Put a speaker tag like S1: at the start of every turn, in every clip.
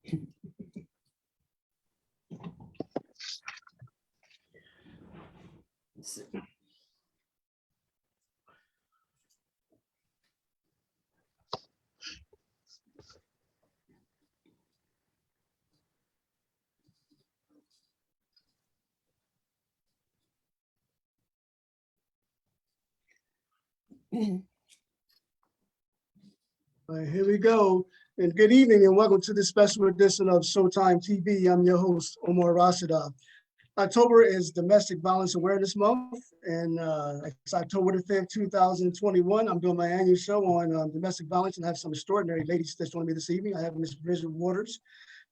S1: All right, here we go. And good evening and welcome to this special edition of Showtime TV. I'm your host, Omar Rashada. October is Domestic Violence Awareness Month, and it's October the 5th, 2021. I'm doing my annual show on domestic violence, and I have some extraordinary ladies that join me this evening. I have Miss Bridget Waters,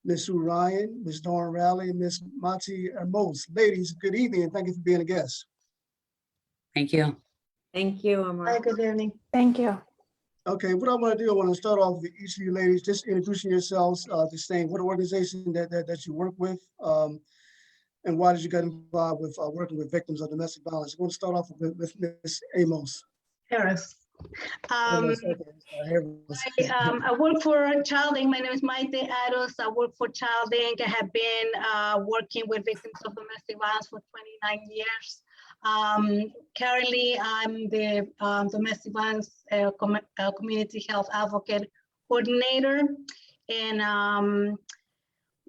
S1: Miss Sue Ryan, Miss Dawn Rowley, and Miss Mati Amos. Ladies, good evening, and thank you for being a guest.
S2: Thank you.
S3: Thank you, Omar.
S4: Hi, good evening.
S5: Thank you.
S1: Okay, what I want to do, I want to start off with each of you ladies, just introducing yourselves, just saying what organization that you work with, and why did you get involved with working with victims of domestic violence? I'm going to start off with Ms. Amos.
S4: Harris.
S1: Amos, okay, Harris.
S4: I work for Child Inc. My name is Maite Aros. I work for Child Inc. I have been working with victims of domestic violence for 29 years. Currently, I'm the domestic violence community health advocate coordinator. And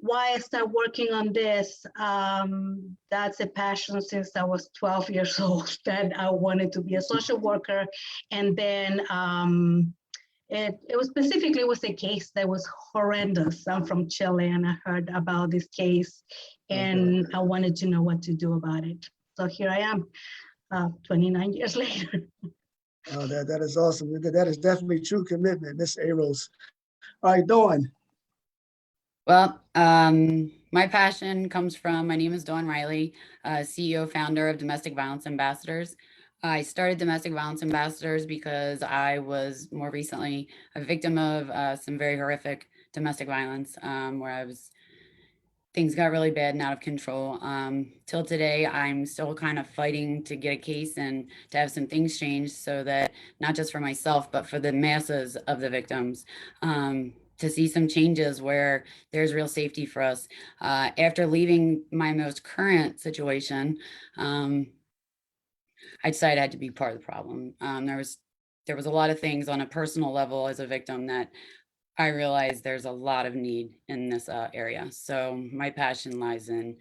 S4: why I started working on this, that's a passion since I was 12 years old, that I wanted to be a social worker. And then it was specifically was a case that was horrendous. I'm from Chile and I heard about this case and I wanted to know what to do about it. So here I am, 29 years later.
S1: Oh, that is awesome. That is definitely true commitment, Miss Aros. All right, Dawn.
S2: Well, my passion comes from, my name is Dawn Riley, CEO, founder of Domestic Violence Ambassadors. I started Domestic Violence Ambassadors because I was more recently a victim of some very horrific domestic violence, where things got really bad and out of control. Till today, I'm still kind of fighting to get a case and to have some things changed so that not just for myself, but for the masses of the victims, to see some changes where there's real safety for us. After leaving my most current situation, I decided I had to be part of the problem. There was a lot of things on a personal level as a victim that I realize there's a lot of need in this area. So my passion lies in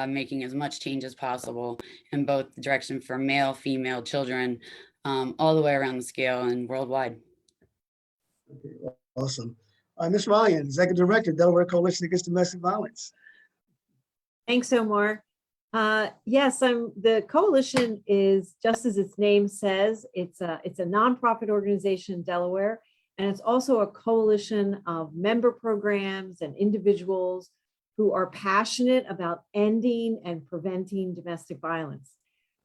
S2: making as much change as possible in both the direction for male, female, children, all the way around the scale and worldwide.
S1: Okay, awesome. Ms. Ryan, Executive Director, Delaware Coalition Against Domestic Violence.
S3: Thanks, Omar. Yes, the coalition is, just as its name says, it's a nonprofit organization in Delaware. And it's also a coalition of member programs and individuals who are passionate about ending and preventing domestic violence.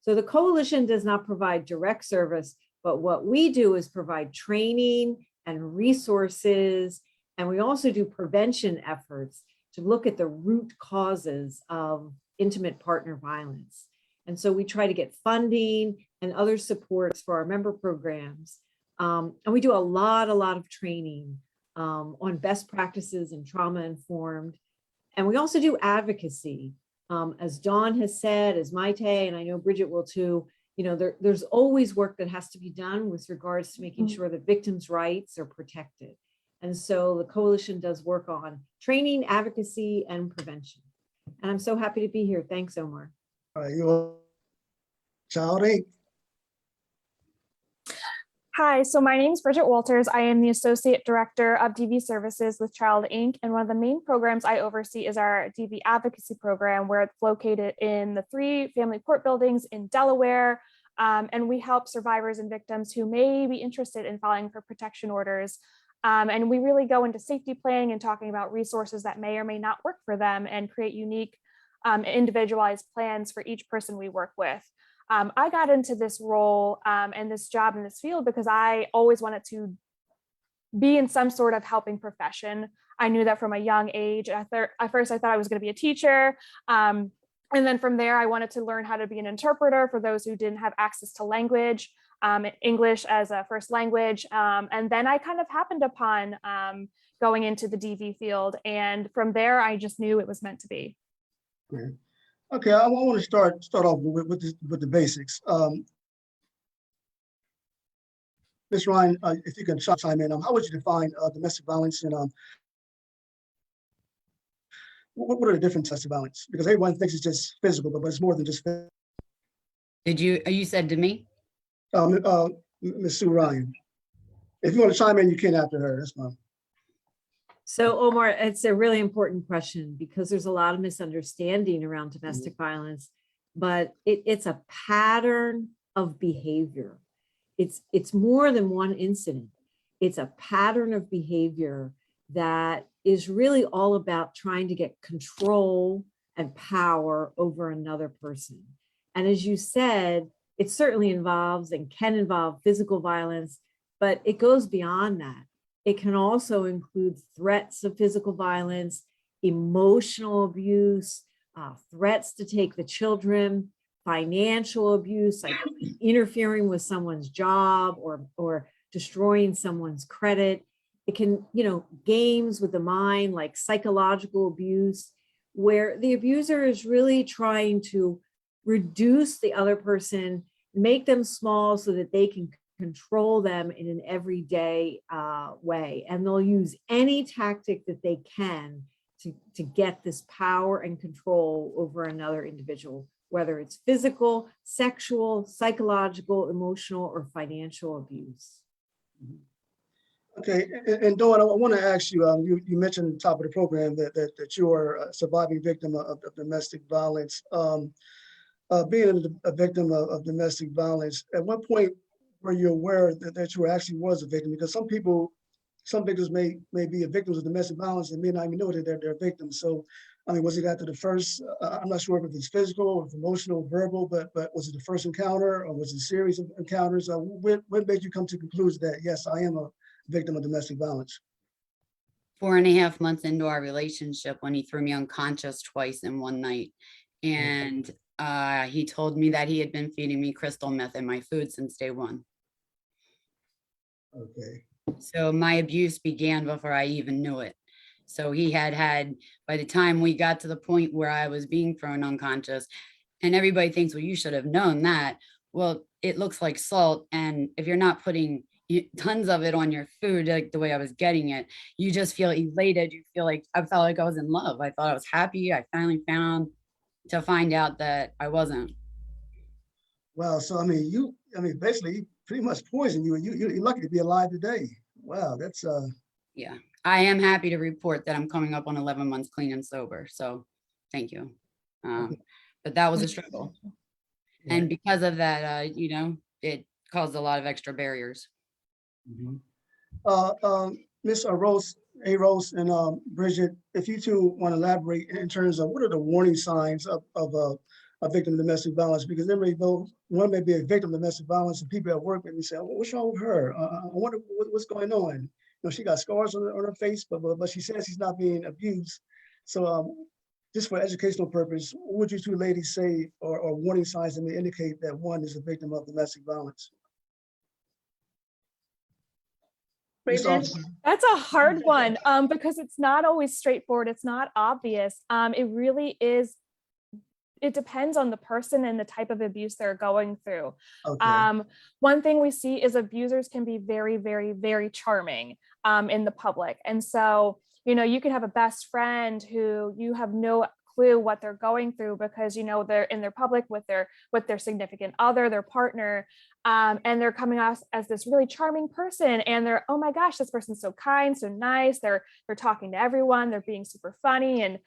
S3: So the coalition does not provide direct service, but what we do is provide training and resources. And we also do prevention efforts to look at the root causes of intimate partner violence. And so we try to get funding and other supports for our member programs. And we do a lot of training on best practices and trauma-informed. And we also do advocacy. As Dawn has said, as Maite, and I know Bridget will too, there's always work that has to be done with regards to making sure that victims' rights are protected. And so the coalition does work on training, advocacy, and prevention. And I'm so happy to be here. Thanks, Omar.
S1: All right, you're Child Inc.
S5: Hi, so my name is Bridget Walters. I am the Associate Director of DV Services with Child Inc. And one of the main programs I oversee is our DV Advocacy Program, where it's located in the 3 family court buildings in Delaware. And we help survivors and victims who may be interested in filing for protection orders. And we really go into safety planning and talking about resources that may or may not work for them and create unique individualized plans for each person we work with. I got into this role and this job in this field because I always wanted to be in some sort of helping profession. I knew that from a young age. At first, I thought I was going to be a teacher. And then from there, I wanted to learn how to be an interpreter for those who didn't have access to language, English as a first language. And then I kind of happened upon going into the DV field. And from there, I just knew it was meant to be.
S1: Okay, I want to start off with the basics. Ms. Ryan, if you can chime in, how would you define domestic violence, and what are the different types of violence? Because everyone thinks it's just physical, but it's more than just physical.
S2: You said to me?
S1: Ms. Sue Ryan, if you want to chime in, you can after her. That's fine.
S3: So Omar, it's a really important question because there's a lot of misunderstanding around domestic violence, but it's a pattern of behavior. It's more than one incident. It's a pattern of behavior that is really all about trying to get control and power over another person. And as you said, it certainly involves and can involve physical violence, but it goes beyond that. It can also include threats of physical violence, emotional abuse, threats to take the children, financial abuse, like interfering with someone's job or destroying someone's credit. It can, games with the mind, like psychological abuse, where the abuser is really trying to reduce the other person, make them small so that they can control them in an everyday way. And they'll use any tactic that they can to get this power and control over another individual, whether it's physical, sexual, psychological, emotional, or financial abuse.
S1: Okay, and Dawn, I want to ask you, you mentioned at the top of the program that you are a surviving victim of domestic violence. Being a victim of domestic violence, at what point were you aware that you actually was a victim? Because some victims may be victims of domestic violence and may not even know that they're victims. So, I mean, was it after the first, I'm not sure if it's physical or emotional, verbal, but was it the first encounter, or was it a series of encounters? When made you come to the conclusion that, yes, I am a victim of domestic violence?
S2: 4.5 months into our relationship, when he threw me unconscious twice in one night. And he told me that he had been feeding me crystal meth in my food since day one.
S1: Okay.
S2: So my abuse began before I even knew it. So he had, by the time we got to the point where I was being thrown unconscious, and everybody thinks, well, you should have known that. Well, it looks like salt. And if you're not putting tons of it on your food, like the way I was getting it, you just feel elated. You feel like, I felt like I was in love. I thought I was happy. I finally found to find out that I wasn't.
S1: Wow. So, basically, he pretty much poisoned you, and you're lucky to be alive today. Wow, that's
S2: Yeah, I am happy to report that I'm coming up on 11 months clean and sober. So thank you. But that was a struggle.
S1: Yeah.
S2: And because of that, it caused a lot of extra barriers.
S1: Miss Rose, and Bridget, if you two want to elaborate in terms of what are the warning signs of a victim of domestic violence, because one may be a victim of domestic violence, and people at work may say, "What's wrong with her? I wonder what's going on." She got scars on her face, but she says she's not being abused. So, just for educational purpose, what would you two ladies say or warning signs that may indicate that one is a victim of domestic violence?
S4: Bridget?
S5: That's a hard one because it's not always straightforward. It's not obvious. It really is. It depends on the person and the type of abuse they're going through.
S1: Okay.
S5: One thing we see is abusers can be very, very, very charming in the public. And so, you could have a best friend who you have no clue what they're going through because, they're in their public with their significant other, their partner, and they're coming off as this really charming person. And they're, oh my gosh, this person's so kind, so nice. They're talking to everyone. They're being super funny.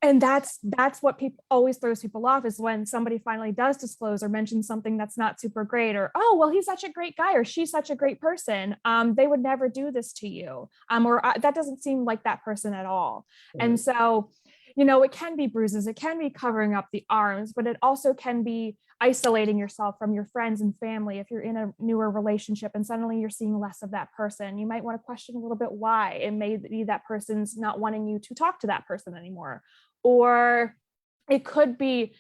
S5: And that's what always throws people off, is when somebody finally does disclose or mention something that's not super great, or, oh, well, he's such a great guy, or she's such a great person. They would never do this to you. Or that doesn't seem like that person at all.
S1: Right.
S5: And so, it can be bruises, it can be covering up the arms, but it also can be isolating yourself from your friends and family. If you're in a newer relationship and suddenly you're seeing less of that person, you might want to question a little bit why. It may be that person's not wanting you to talk to that person anymore. Or it could be,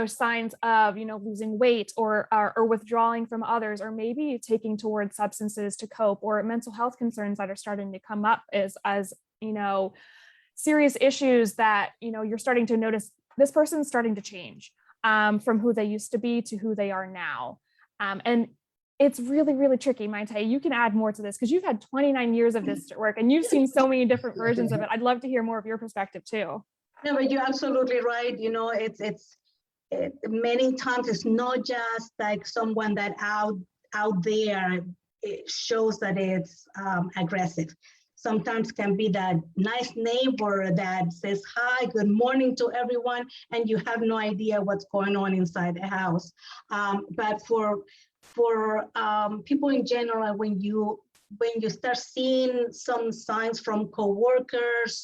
S5: signs of, losing weight or withdrawing from others, or maybe taking towards substances to cope, or mental health concerns that are starting to come up as serious issues that, you're starting to notice this person's starting to change from who they used to be to who they are now. And it's really, really tricky, Maite. You can add more to this because you've had 29 years of this work and you've seen so many different versions of it. I'd love to hear more of your perspective too.
S4: No, but you're absolutely right. Many times it's not just like someone that out there, it shows that it's aggressive. Sometimes can be that nice neighbor that says hi, good morning to everyone, and you have no idea what's going on inside the house. But for people in general, when you start seeing some signs from coworkers,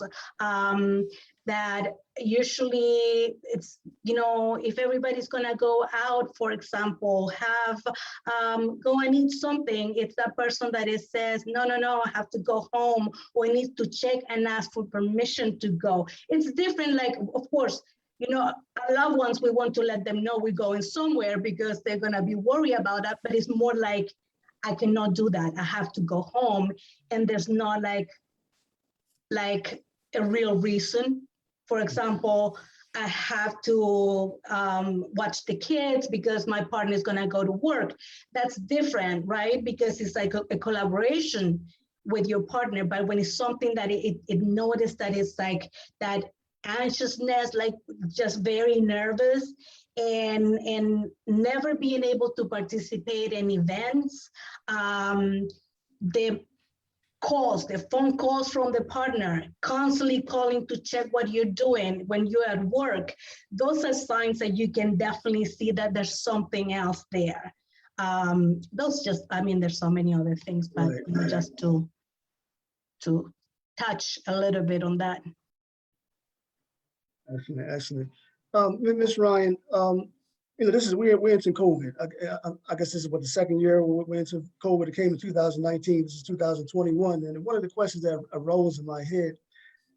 S4: that usually it's, if everybody's gonna go out, for example, go and eat something, it's that person that says, no, I have to go home, or needs to check and ask for permission to go. It's different, like, of course, our loved ones, we want to let them know we're going somewhere because they're gonna be worried about that, but it's more like, I cannot do that, I have to go home, and there's not like a real reason. For example, I have to watch the kids because my partner is going to go to work. That's different, right? Because it's like a collaboration with your partner. But when it's something that it noticed that it's like that anxiousness, like just very nervous, and never being able to participate in events, the phone calls from the partner, constantly calling to check what you're doing when you're at work, those are signs that you can definitely see that there's something else there. There's so many other things, but
S1: Right.
S4: just to touch a little bit on that.
S1: Excellent. Ms. Ryan, this is we're into COVID. I guess this is what the second year we're into COVID. It came in 2019. This is 2021, and one of the questions that arose in my head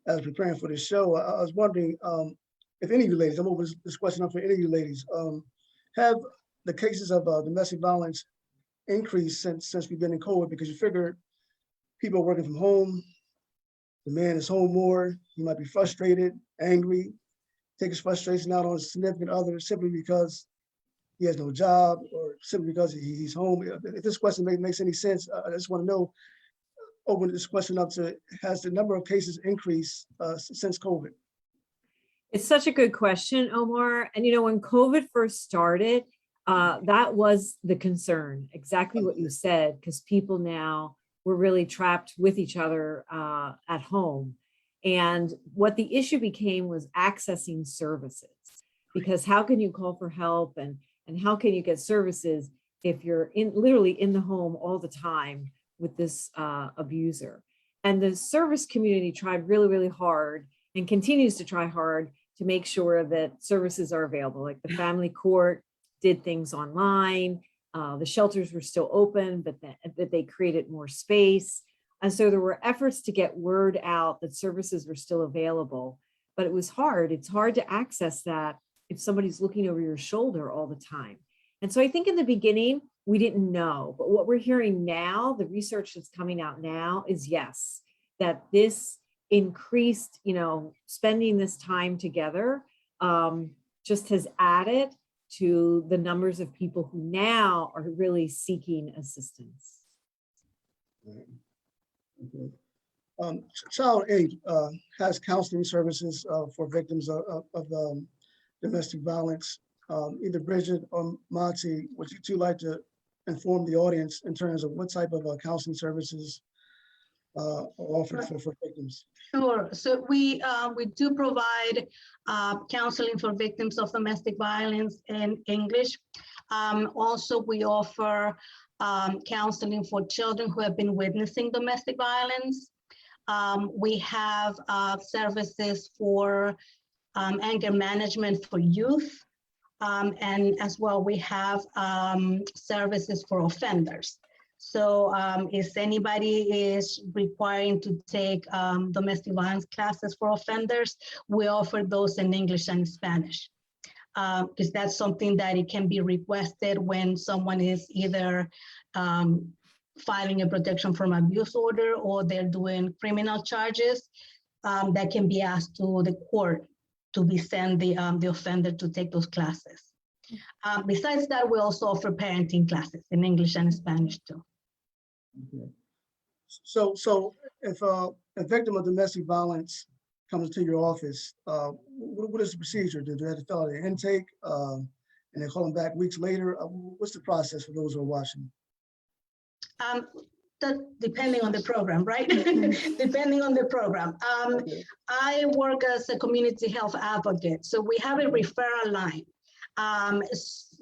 S1: as preparing for this show, I was wondering if any of you ladies, I'm over this question up for any of you ladies, have the cases of domestic violence increased since we've been in COVID? Because you figure people are working from home, the man is home more, he might be frustrated, angry, take his frustration out on his significant other simply because he has no job or simply because he's home. If this question makes any sense, I just want to know, open this question up to, has the number of cases increased since COVID?
S3: It's such a good question, Omar. And when COVID first started, that was the concern, exactly what you said, because people now were really trapped with each other at home. And what the issue became was accessing services, because how can you call for help and how can you get services if you're literally in the home all the time with this abuser? And the service community tried really, really hard and continues to try hard to make sure that services are available. Like the family court did things online. The shelters were still open, but that they created more space. And so there were efforts to get word out that services were still available, but it was hard. It's hard to access that if somebody's looking over your shoulder all the time. And so I think in the beginning, we didn't know, but what we're hearing now, the research that's coming out now is yes, that this increased, spending this time together just has added to the numbers of people who now are really seeking assistance.
S1: Okay. Child Inc. Has counseling services for victims of domestic violence. Either Bridget or Monty, would you two like to inform the audience in terms of what type of counseling services are offered for victims?
S4: Sure. So we do provide counseling for victims of domestic violence in English. Also, we offer counseling for children who have been witnessing domestic violence. We have services for anger management for youth. And as well, we have services for offenders. So if anybody is requiring to take domestic violence classes for offenders, we offer those in English and Spanish. Because that's something that it can be requested when someone is either filing a protection from abuse order or they're doing criminal charges, that can be asked to the court to be sent the offender to take those classes. Besides that, we also offer parenting classes in English and Spanish too.
S1: Okay. So if a victim of domestic violence comes to your office, what is the procedure? Do they have to fill out an intake and they call them back weeks later? What's the process for those who are watching?
S4: Depending on the program, right? Depending on the program.
S1: Okay.
S4: I work as a community health advocate, so we have a referral line.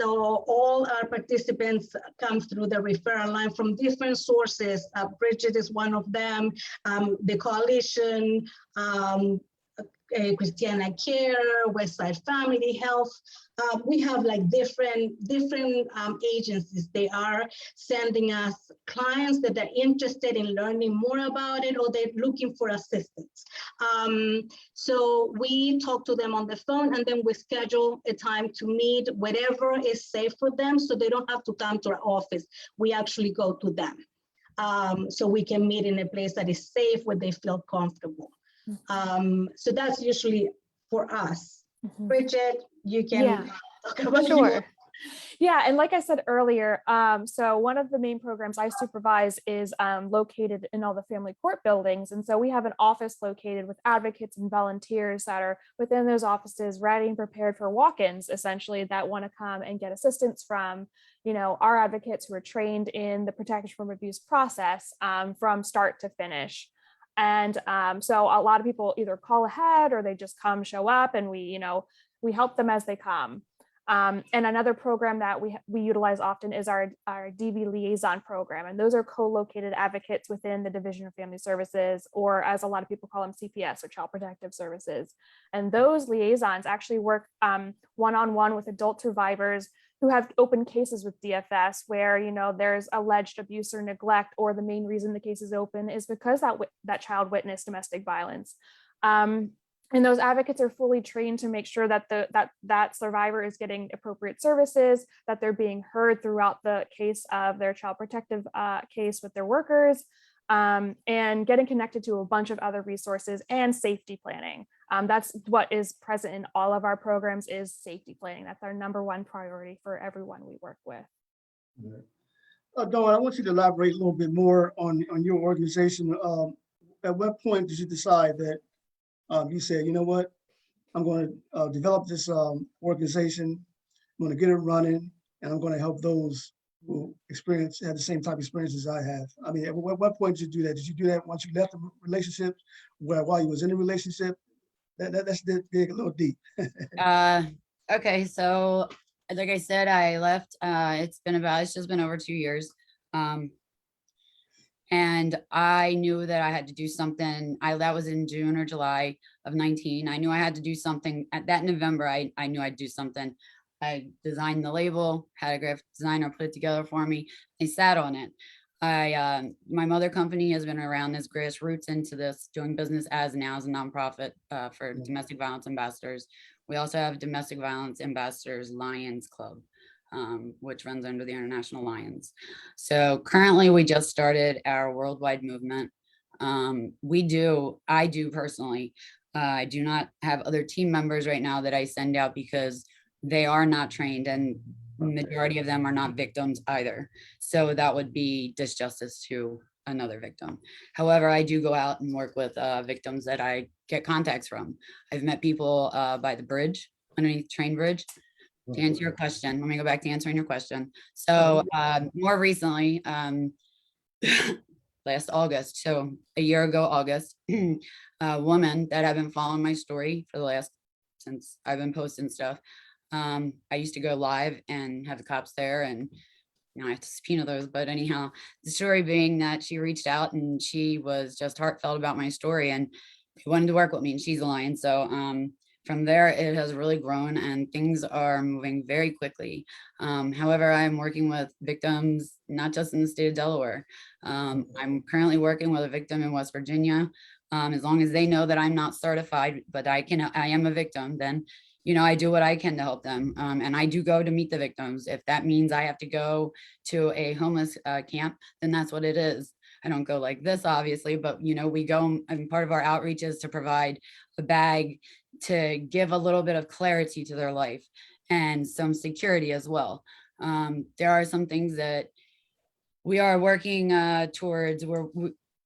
S4: So all our participants come through the referral line from different sources. Bridget is one of them, the Coalition, Christiana Care, Westside Family Health. We have like different agencies. They are sending us clients that are interested in learning more about it, or they're looking for assistance. So we talk to them on the phone, and then we schedule a time to meet, whatever is safe for them, so they don't have to come to our office. We actually go to them. So we can meet in a place that is safe, where they feel comfortable. So that's usually for us. Bridget, you can talk about
S5: Sure. Yeah, and like I said earlier, so one of the main programs I supervise is located in all the family court buildings. And so we have an office located with advocates and volunteers that are within those offices ready and prepared for walk-ins, essentially, that want to come and get assistance from, our advocates who are trained in the protection from abuse process from start to finish. And so a lot of people either call ahead or they just come, show up, and we help them as they come. And another program that we utilize often is our DV liaison program. And those are co-located advocates within the Division of Family Services, or as a lot of people call them, CPS, or Child Protective Services. And those liaisons actually work one-on-one with adult survivors who have open cases with DFS where, there's alleged abuse or neglect, or the main reason the case is open is because that child witnessed domestic violence. And those advocates are fully trained to make sure that that survivor is getting appropriate services, that they're being heard throughout the case of their child protective case with their workers, and getting connected to a bunch of other resources and safety planning. That's what is present in all of our programs, is safety planning. That's our #1 priority for everyone we work with.
S1: Dawn, I want you to elaborate a little bit more on your organization. At what point did you decide that you said, you know what, I'm going to develop this organization, I'm going to get it running, and I'm going to help those who have the same type of experiences I have? I mean, at what point did you do that? Did you do that once you left the relationship, while you was in a relationship? That's dig a little deep.
S2: Okay, so like I said, I left. It's just been over 2 years. And I knew that I had to do something. That was in June or July of 19. I knew I had to do something. At that November, I knew I'd do something. I designed the label, had a graphic designer put it together for me. I sat on it. My mother company has been around this grassroots into this, doing business as a nonprofit for domestic violence ambassadors. We also have Domestic Violence Ambassadors Lions Club, which runs under the International Lions. So currently we just started our worldwide movement. I do personally, I do not have other team members right now that I send out because they are not trained, and majority of them are not victims either. So that would be disjustice to another victim. However, I do go out and work with victims that I get contacts from. I've met people by the bridge, underneath train bridge. To answer your question, let me go back to answering your question. So more recently, last August, so a year ago, August, a woman that had been following my story for since I've been posting stuff. I used to go live and have the cops there, and I have to subpoena those, but anyhow, the story being that she reached out and she was just heartfelt about my story and she wanted to work with me, and she's a lion. So from there, it has really grown and things are moving very quickly. However, I'm working with victims, not just in the state of Delaware. I'm currently working with a victim in West Virginia. As long as they know that I'm not certified, but I am a victim, then, I do what I can to help them. And I do go to meet the victims. If that means I have to go to a homeless camp, then that's what it is. I don't go like this, obviously, but we go, and part of our outreach is to provide a bag to give a little bit of clarity to their life and some security as well. There are some things that we are working towards, where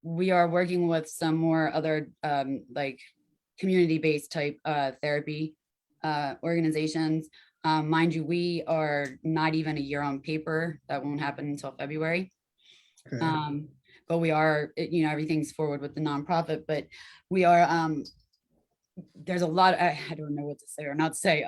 S2: we are working with some more other like community-based type therapy organizations. Mind you, we are not even a year on paper. That won't happen until February.
S1: Okay.
S2: But we are, everything's forward with the nonprofit, but we are, there's a lot, I don't know what to say or not say.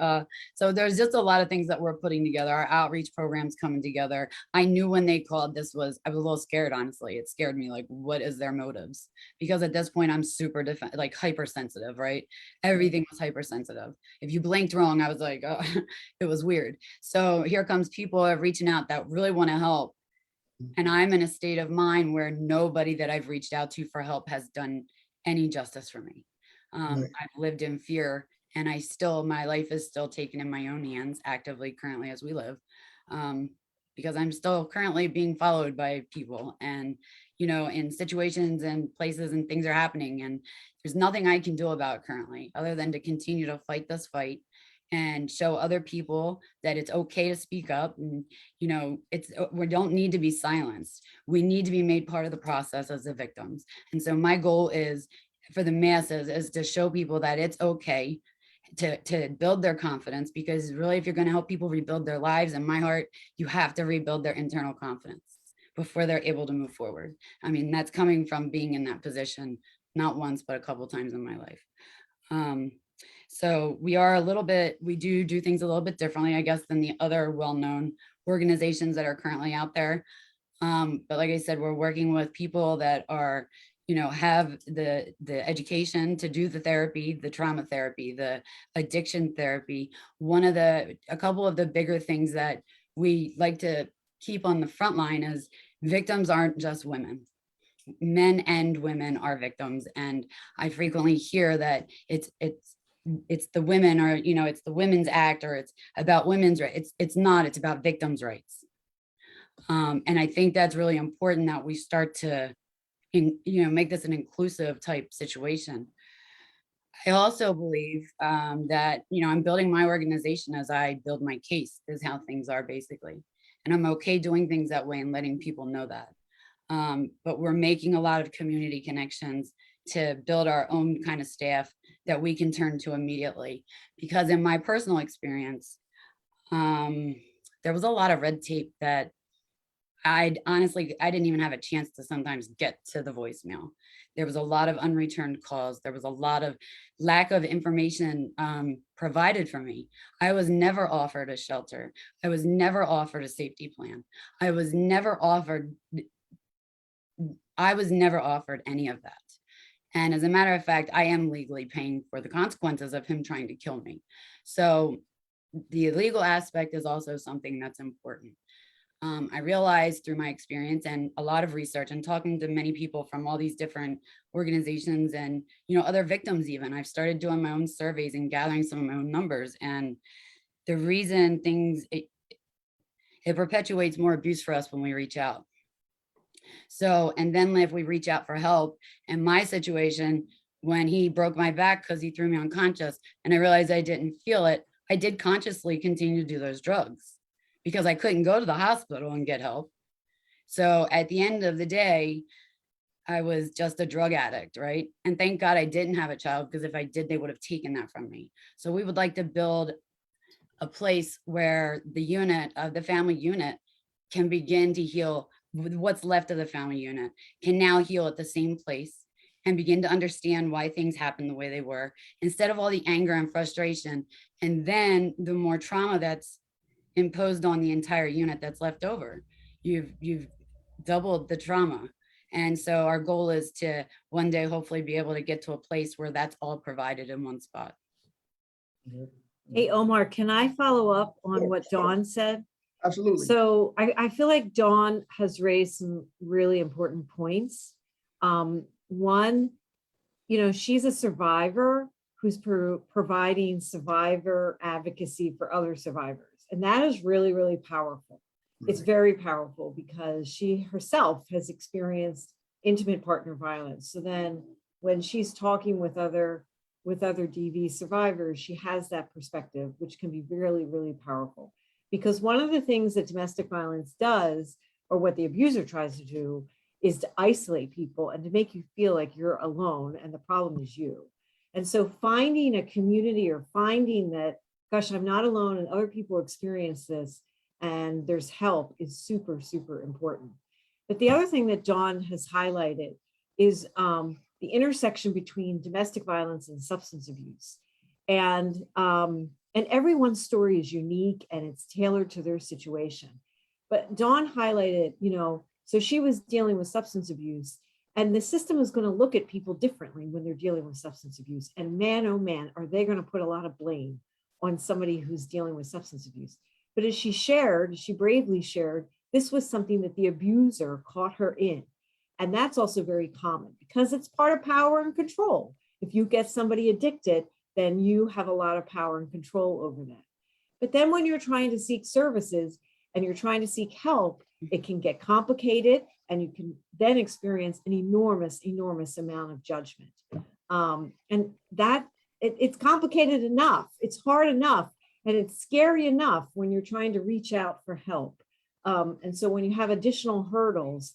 S2: So there's just a lot of things that we're putting together. Our outreach programs coming together. I knew when they called, I was a little scared, honestly. It scared me, like, what is their motives? Because at this point I'm super like hypersensitive, right? Everything was hypersensitive. If you blinked wrong, I was like, oh, it was weird. So here comes people reaching out that really want to help. And I'm in a state of mind where nobody that I've reached out to for help has done any justice for me.
S1: Right.
S2: I've lived in fear, and my life is still taken in my own hands actively currently as we live, because I'm still currently being followed by people, and, in situations and places and things are happening, and there's nothing I can do about it currently other than to continue to fight this fight and show other people that it's okay to speak up. And, we don't need to be silenced. We need to be made part of the process as the victims. And so my goal is for the masses is to show people that it's okay to build their confidence, because really, if you're going to help people rebuild their lives, in my heart, you have to rebuild their internal confidence before they're able to move forward. I mean, that's coming from being in that position, not once, but a couple times in my life. So we do things a little bit differently, I guess, than the other well-known organizations that are currently out there. But like I said, we're working with people that are, have the education to do the therapy, the trauma therapy, the addiction therapy. A couple of the bigger things that we like to keep on the front line is victims aren't just women. Men and women are victims. And I frequently hear that it's the women, or, it's the Women's Act, or it's about women's rights. It's not, it's about victims' rights. And I think that's really important, that we start to, make this an inclusive type situation. I also believe that, I'm building my organization as I build my case, is how things are basically. And I'm okay doing things that way and letting people know that. But we're making a lot of community connections to build our own kind of staff that we can turn to immediately. Because in my personal experience, there was a lot of red tape that I didn't even have a chance to sometimes get to the voicemail. There was a lot of unreturned calls. There was a lot of lack of information provided for me. I was never offered a shelter. I was never offered a safety plan. I was never offered any of that. And as a matter of fact, I am legally paying for the consequences of him trying to kill me. So the legal aspect is also something that's important. I realized through my experience and a lot of research and talking to many people from all these different organizations and, other victims even, I've started doing my own surveys and gathering some of my own numbers. And the reason it perpetuates more abuse for us when we reach out. So, and then if we reach out for help, in my situation, when he broke my back because he threw me unconscious and I realized I didn't feel it, I did consciously continue to do those drugs because I couldn't go to the hospital and get help. So at the end of the day, I was just a drug addict, right? And thank God I didn't have a child, because if I did, they would have taken that from me. So we would like to build a place where the family unit can begin to heal. What's left of the family unit can now heal at the same place and begin to understand why things happened the way they were, instead of all the anger and frustration. And then the more trauma that's imposed on the entire unit that's left over, you've doubled the trauma. And so our goal is to one day hopefully be able to get to a place where that's all provided in one spot.
S3: Hey, Omar, can I follow up on what Dawn said?
S1: Absolutely.
S3: So I feel like Dawn has raised some really important points. One, she's a survivor who's providing survivor advocacy for other survivors. And that is really, really powerful. It's very powerful because she herself has experienced intimate partner violence. So then when she's talking with other DV survivors, she has that perspective, which can be really, really powerful. Because one of the things that domestic violence does, or what the abuser tries to do, is to isolate people and to make you feel like you're alone and the problem is you. And so finding a community or finding that, gosh, I'm not alone and other people experience this and there's help is super, super important. But the other thing that Dawn has highlighted is the intersection between domestic violence and substance abuse. And everyone's story is unique and it's tailored to their situation. But Dawn highlighted, so she was dealing with substance abuse, and the system is going to look at people differently when they're dealing with substance abuse. And man, oh man, are they going to put a lot of blame on somebody who's dealing with substance abuse. But as she bravely shared, this was something that the abuser caught her in. And that's also very common because it's part of power and control. If you get somebody addicted, then you have a lot of power and control over that. But then when you're trying to seek services and you're trying to seek help, it can get complicated and you can then experience an enormous, enormous amount of judgment. And that it's complicated enough, it's hard enough, and it's scary enough when you're trying to reach out for help. And so when you have additional hurdles,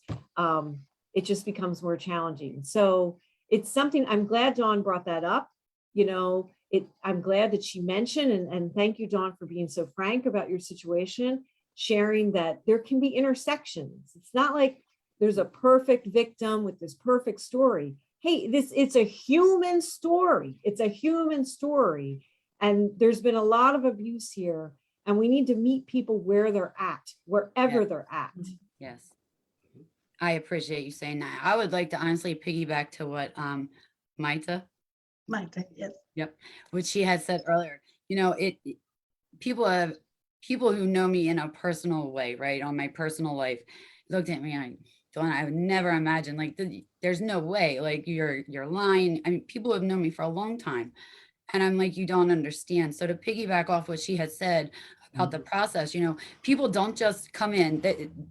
S3: it just becomes more challenging. So it's something, I'm glad Dawn brought that up. I'm glad that she mentioned, and thank you, Dawn, for being so frank about your situation, sharing that there can be intersections. It's not like there's a perfect victim with this perfect story. Hey, it's a human story. It's a human story. And there's been a lot of abuse here, and we need to meet people where they're at, wherever they're at.
S2: Yes. I appreciate you saying that. I would like to honestly piggyback to what Maita,
S4: Yes.
S2: yep, what she had said earlier. People who know me in a personal way, right, on my personal life, looked at me and I would never imagine, like, there's no way, like, you're lying. I mean, people have known me for a long time. And I'm like, you don't understand. So to piggyback off what she had said about the process, people don't just come in.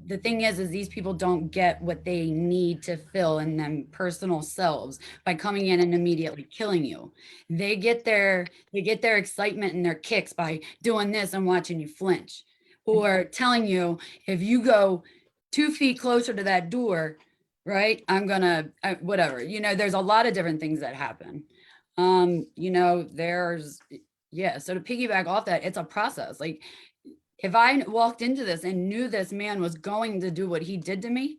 S2: The thing is these people don't get what they need to fill in them personal selves by coming in and immediately killing you. They get their excitement and their kicks by doing this and watching you flinch, or telling you, if you go 2 feet closer to that door, right, I'm gonna, whatever, there's a lot of different things that happen. So to piggyback off that, it's a process. Like, if I walked into this and knew this man was going to do what he did to me,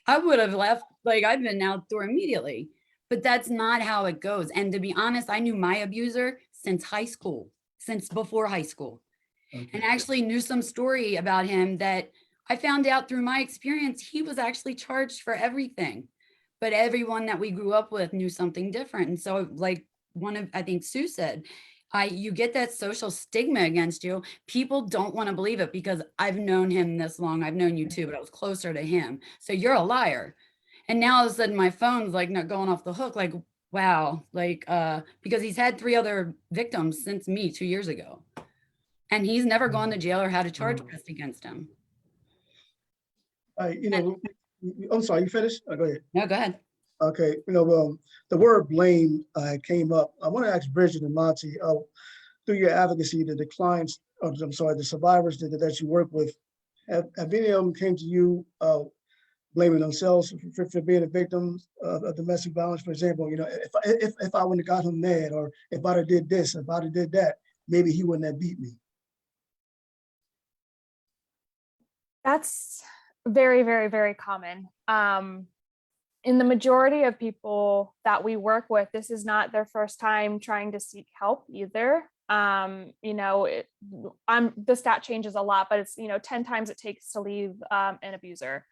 S2: I would have left, like, I've been out the door immediately. But that's not how it goes. And to be honest, I knew my abuser since before high school. Okay. And actually knew some story about him that I found out through my experience. He was actually charged for everything. But everyone that we grew up with knew something different. And so, like I think Sue said, you get that social stigma against you. People don't want to believe it because I've known him this long. I've known you too, but I was closer to him. So you're a liar. And now all of a sudden my phone's like not going off the hook. Like, wow, like, because he's had 3 other victims since me 2 years ago. And he's never gone to jail or had a charge pressed against him.
S1: I'm sorry, you finished? Go ahead.
S2: No, go ahead.
S1: Okay, the word blame came up. I want to ask Bridget and Monty, through your advocacy, the survivors that you work with, have any of them came to you blaming themselves for being a victim of domestic violence? For example, if I wouldn't have got him mad, or if I'd have did this, if I'd have did that, maybe he wouldn't have beat me.
S5: That's very, very, very common. In the majority of people that we work with, this is not their first time trying to seek help either. The stat changes a lot, but it's 10 times it takes to leave an abuser.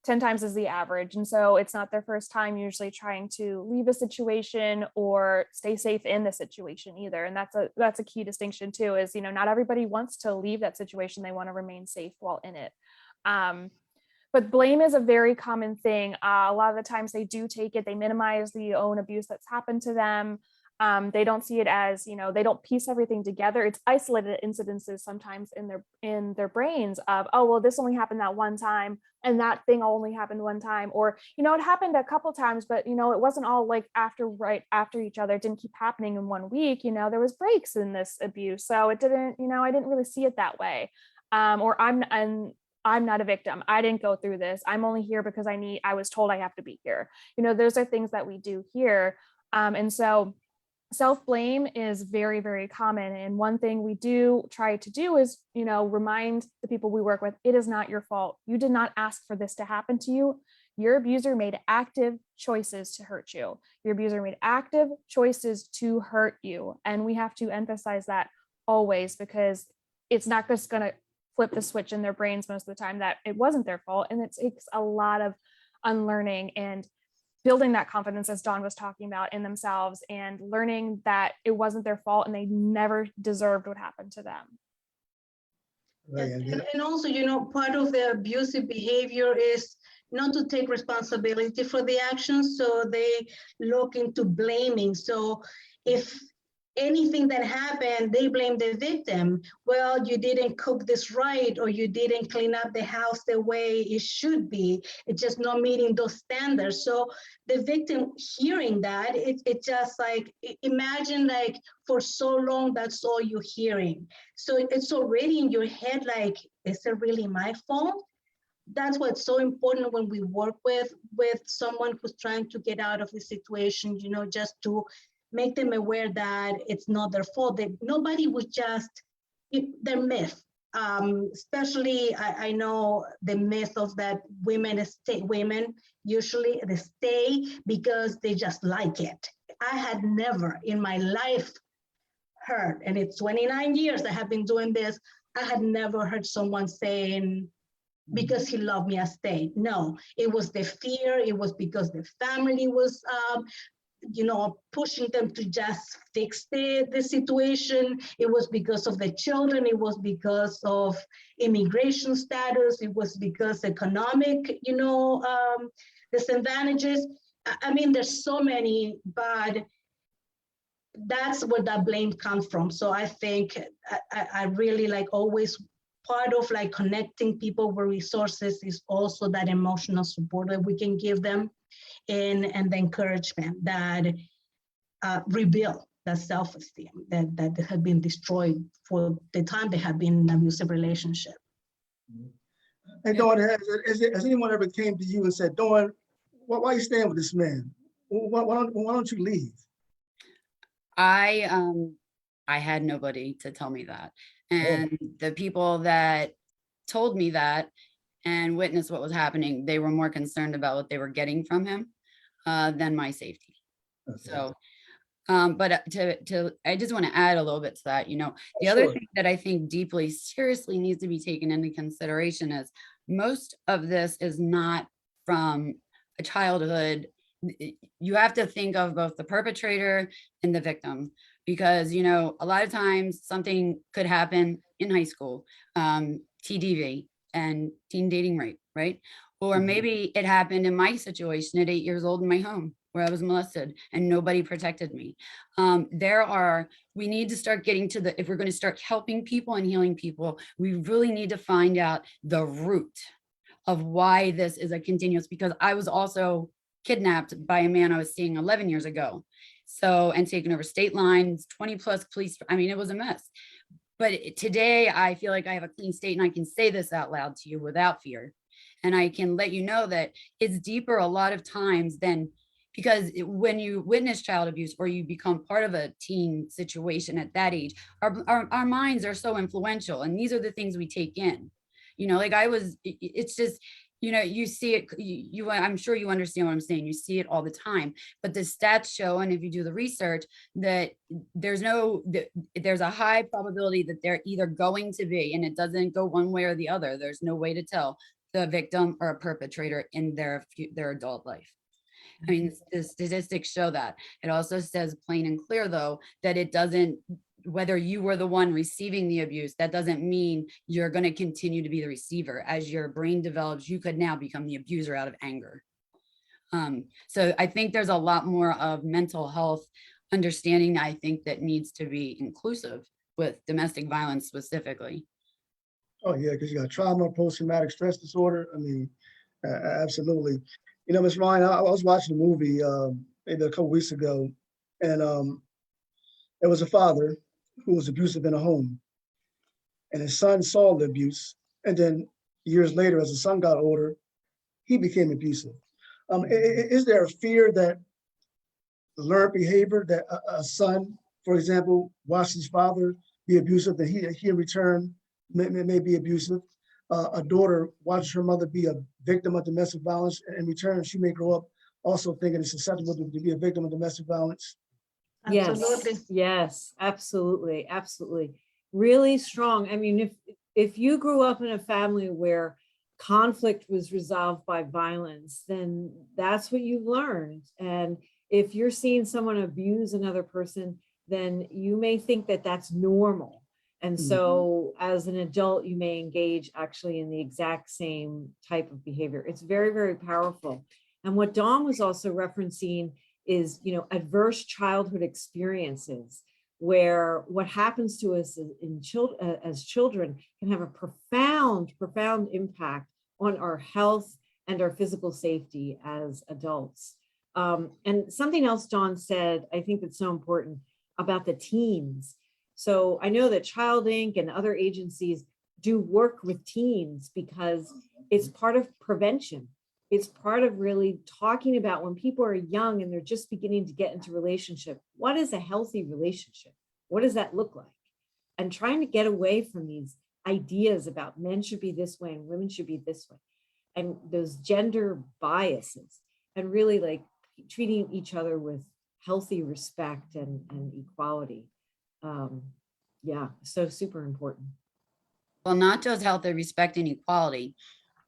S5: 10 times is the average. And so it's not their first time usually trying to leave a situation or stay safe in the situation either. And that's a key distinction too, is, not everybody wants to leave that situation. They want to remain safe while in it. But blame is a very common thing. A lot of the times they do take it, they minimize the own abuse that's happened to them. They don't see it as, they don't piece everything together. It's isolated incidences sometimes in their brains of, oh, well, this only happened that one time and that thing only happened one time. Or, it happened a couple times, but, it wasn't all like right after each other. It didn't keep happening in 1 week. There was breaks in this abuse. So it didn't, I didn't really see it that way. Or I'm not a victim. I didn't go through this. I'm only here because I was told I have to be here. Those are things that we do here. And so self-blame is very, very common. And one thing we do try to do is, remind the people we work with, it is not your fault. You did not ask for this to happen to you. Your abuser made active choices to hurt you. Your abuser made active choices to hurt you. And we have to emphasize that always, because it's not just going to flip the switch in their brains most of the time that it wasn't their fault. And it takes a lot of unlearning and building that confidence, as Dawn was talking about, in themselves, and learning that it wasn't their fault and they never deserved what happened to them.
S1: Right,
S4: And also, part of the abusive behavior is not to take responsibility for the actions. So they look into blaming. So if anything that happened, they blame the victim. Well, you didn't cook this right, or you didn't clean up the house the way it should be. It's just not meeting those standards. So the victim hearing that, it's just like, imagine like for so long, that's all you're hearing. So it's already in your head, like, is it really my fault? That's what's so important when we work with someone who's trying to get out of the situation, just to make them aware that it's not their fault, that nobody would just, their myth. Especially, I know the myth of that women usually they stay because they just like it. I had never in my life heard, and it's 29 years I have been doing this, I had never heard someone saying, because he loved me, I stayed. No, it was the fear. It was because the family was pushing them to just fix the situation. It was because of the children. It was because of immigration status. It was because economic, disadvantages. I mean, there's so many, but that's where that blame comes from. So I think I really like always part of like connecting people with resources is also that emotional support that we can give them. And the encouragement that rebuild that self-esteem that had been destroyed for the time they have been in an abusive relationship.
S1: And Dawn, has anyone ever came to you and said, Dawn, why are you staying with this man? Why don't you leave?
S2: I had nobody to tell me that. And the people that told me that and witnessed what was happening, they were more concerned about what they were getting from him than my safety. Okay. So, but I just want to add a little bit to that. The other thing that I think deeply, seriously needs to be taken into consideration is most of this is not from a childhood. You have to think of both the perpetrator and the victim, because, a lot of times something could happen in high school, TDV and teen dating rape, right? Or maybe it happened in my situation at 8 years old in my home where I was molested and nobody protected me. We need to start getting to if we're going to start helping people and healing people, we really need to find out the root of why this is a continuous, because I was also kidnapped by a man I was seeing 11 years ago. So, and taken over state lines, 20 plus police. I mean, it was a mess. But today I feel like I have a clean state and I can say this out loud to you without fear. And I can let you know that it's deeper a lot of times than, because when you witness child abuse or you become part of a teen situation at that age, our minds are so influential. And these are the things we take in, it's just, you see it, I'm sure you understand what I'm saying. You see it all the time, but the stats show, and if you do the research, that there's a high probability that they're either going to be, and it doesn't go one way or the other. There's no way to tell, the victim or a perpetrator in their adult life. I mean, the statistics show that. It also says plain and clear, though, that it doesn't, whether you were the one receiving the abuse, that doesn't mean you're going to continue to be the receiver. As your brain develops, you could now become the abuser out of anger. So I think there's a lot more of mental health understanding, I think, that needs to be inclusive with domestic violence specifically.
S1: Oh, yeah, because you got trauma, post-traumatic stress disorder. I mean, absolutely. You know, Ms. Ryan, I was watching a movie maybe a couple weeks ago, and there was a father who was abusive in a home, and his son saw the abuse, and then years later, as the son got older, he became abusive. Is there a fear that learned behavior that a son, for example, watched his father be abusive, that he in return may be abusive? A daughter watches her mother be a victim of domestic violence, and in return, she may grow up also thinking it's susceptible to be a victim of domestic violence.
S4: Absolutely.
S3: Yes, absolutely, absolutely. Really strong. I mean, if you grew up in a family where conflict was resolved by violence, then that's what you learned. And if you're seeing someone abuse another person, then you may think that that's normal. And so as an adult, you may engage actually in the exact same type of behavior. It's very, very powerful. And what Dawn was also referencing is, you know, adverse childhood experiences, where what happens to us as children can have a profound impact on our health and our physical safety as adults. And something else Dawn said, I think that's so important about the teens. So I know that Child Inc. and other agencies do work with teens because it's part of prevention. It's part of really talking about when people are young and they're just beginning to get into relationship. What is a healthy relationship? What does that look like? And trying to get away from these ideas about men should be this way and women should be this way, and those gender biases, and really like treating each other with healthy respect and equality. Yeah, so super important.
S2: Well, not just healthy, respect, and equality,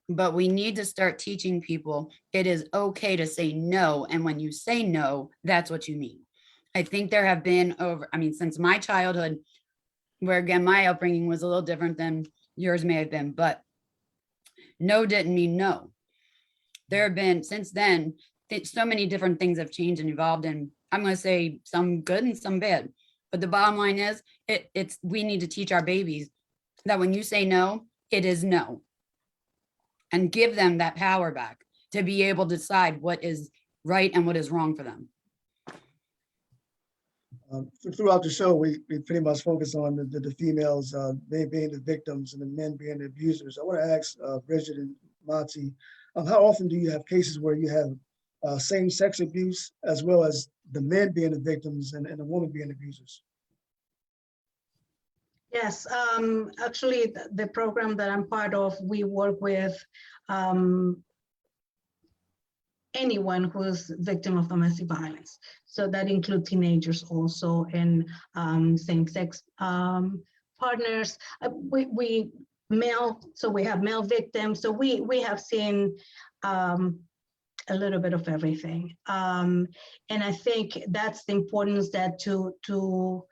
S2: but we need to start teaching people it is okay to say no. And when you say no, that's what you mean. I think there have been since my childhood, where again, my upbringing was a little different than yours may have been, but no didn't mean no. There have been, since then, so many different things have changed and evolved, and I'm going to say some good and some bad. But the bottom line is, we need to teach our babies that when you say no, it is no. And give them that power back to be able to decide what is right and what is wrong for them.
S1: Throughout the show, we pretty much focus on the females, they being the victims and the men being the abusers. I want to ask Bridget and Monty, how often do you have cases where you have same-sex abuse as well as the men being the victims and the women being abusers?
S4: Yes, actually, the program that I'm part of, we work with anyone who's victim of domestic violence. So that includes teenagers also, and same-sex partners. We have male victims. So we have seen a little bit of everything. And I think that's the importance that to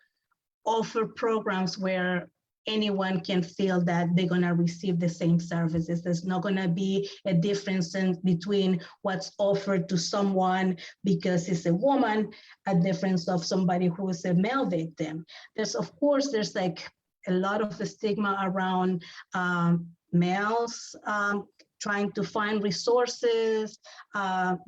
S4: offer programs where anyone can feel that they're going to receive the same services. There's not going to be a difference between what's offered to someone because it's a woman, a difference of somebody who is a male victim. There's like a lot of the stigma around males trying to find resources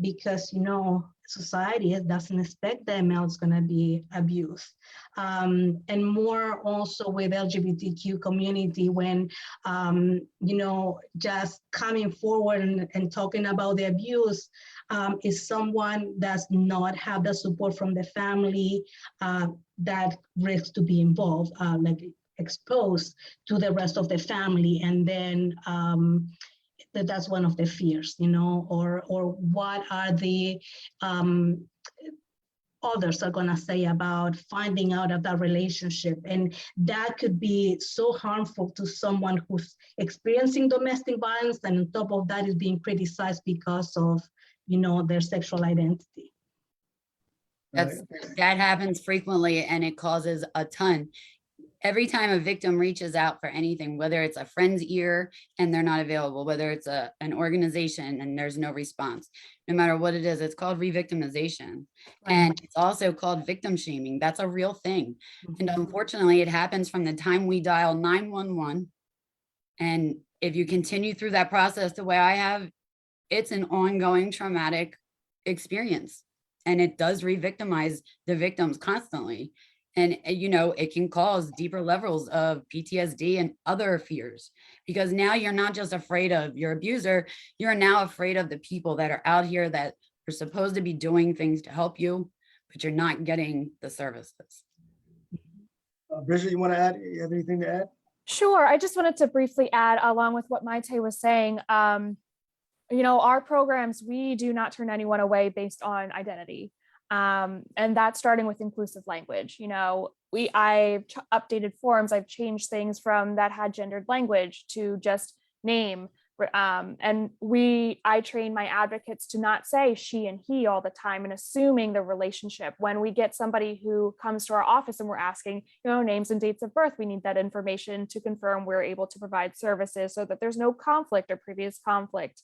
S4: because, you know, society doesn't expect that a male is going to be abused. And more also with LGBTQ community when, you know, just coming forward and talking about the abuse is someone does not have the support from the family that risks to be involved, like exposed to the rest of the family. And then that's one of the fears, you know, or what are the others are going to say about finding out of that relationship. And that could be so harmful to someone who's experiencing domestic violence, and on top of that is being criticized because of, their sexual identity.
S2: That happens frequently, and it causes a ton. Every time a victim reaches out for anything, whether it's a friend's ear and they're not available, whether it's an organization and there's no response, no matter what it is, it's called re-victimization. And it's also called victim shaming. That's a real thing. And unfortunately, it happens from the time we dial 911. And if you continue through that process the way I have, it's an ongoing traumatic experience. And it does re-victimize the victims constantly. And, it can cause deeper levels of PTSD and other fears, because now you're not just afraid of your abuser, you're now afraid of the people that are out here that are supposed to be doing things to help you, but you're not getting the services.
S1: Bridget, you want to add? You have anything to add?
S5: Sure. I just wanted to briefly add, along with what Maite was saying, our programs, we do not turn anyone away based on identity. And that's starting with inclusive language. I've updated forms, I've changed things from that had gendered language to just name. And I train my advocates to not say she and he all the time and assuming the relationship. When we get somebody who comes to our office and we're asking, names and dates of birth, we need that information to confirm we're able to provide services so that there's no conflict or previous conflict.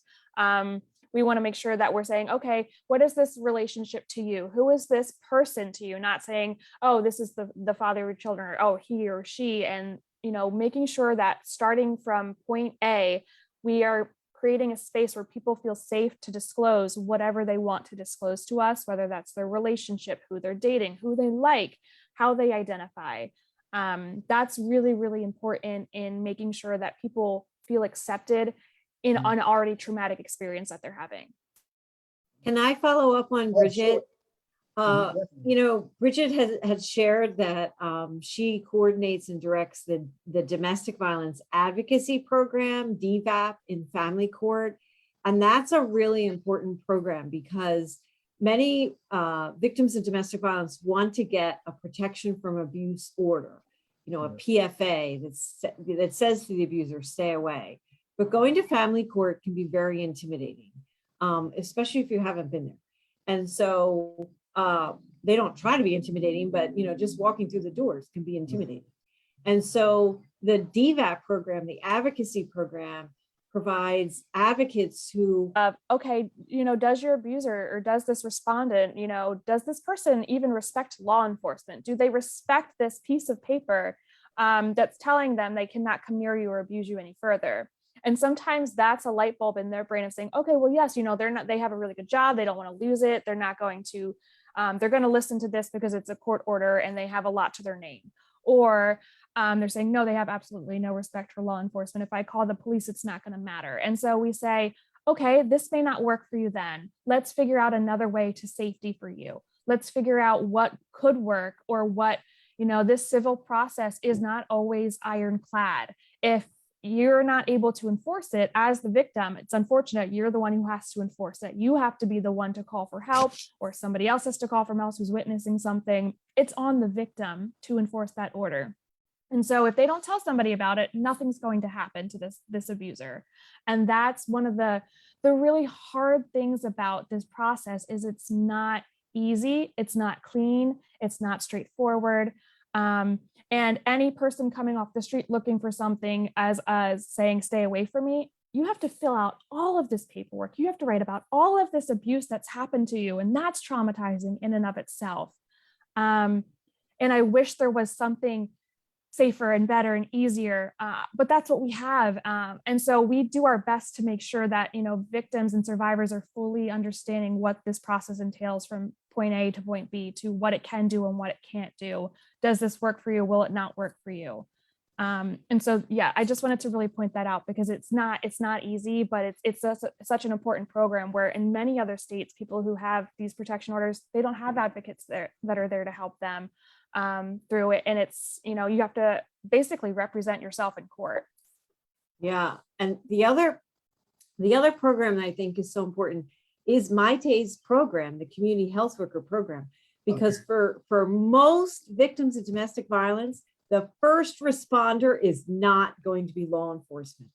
S5: We want to make sure that we're saying, okay, what is this relationship to you? Who is this person to you? Not saying, oh, this is the father of your children, or oh, he or she. And, making sure that starting from point A, we are creating a space where people feel safe to disclose whatever they want to disclose to us, whether that's their relationship, who they're dating, who they like, how they identify. That's really, really important in making sure that people feel accepted in an already traumatic experience that they're having.
S3: Can I follow up on Bridget? Bridget has shared that she coordinates and directs the domestic violence advocacy program, DVAP, in family court. And that's a really important program because many victims of domestic violence want to get a protection from abuse order, a PFA that says to the abuser, stay away. But going to family court can be very intimidating, especially if you haven't been there. And so they don't try to be intimidating, but just walking through the doors can be intimidating. And so the DVAP program, the advocacy program, provides advocates who
S5: does your abuser or does this respondent, does this person even respect law enforcement? Do they respect this piece of paper that's telling them they cannot come near you or abuse you any further? And sometimes that's a light bulb in their brain of saying, okay, well, yes, they have a really good job. They don't want to lose it. They're not going to, they're going to listen to this because it's a court order and they have a lot to their name. Or they're saying, no, they have absolutely no respect for law enforcement. If I call the police, it's not going to matter. And so we say, okay, this may not work for you then. Let's figure out another way to safety for you. Let's figure out what could work, or what, this civil process is not always ironclad. If you're not able to enforce it as the victim, it's unfortunate. You're the one who has to enforce it. You have to be the one to call for help, or somebody else has to call for help who's witnessing something. It's on the victim to enforce that order. And so if they don't tell somebody about it, nothing's going to happen to this abuser. And that's one of the really hard things about this process is it's not easy, it's not clean, it's not straightforward. And any person coming off the street looking for something as saying, stay away from me, you have to fill out all of this paperwork. You have to write about all of this abuse that's happened to you. And that's traumatizing in and of itself. And I wish there was something safer and better and easier, but that's what we have. And so we do our best to make sure that, victims and survivors are fully understanding what this process entails from point A to point B, to what it can do and what it can't do. Does this work for you? Will it not work for you? And so, yeah, I just wanted to really point that out because it's not easy, but it's such an important program where in many other states, people who have these protection orders, they don't have advocates there that are there to help them through it. And it's, you have to basically represent yourself in court.
S3: Yeah. And the other program that I think is so important is Maite's program, the community health worker program, Because for most victims of domestic violence, the first responder is not going to be law enforcement.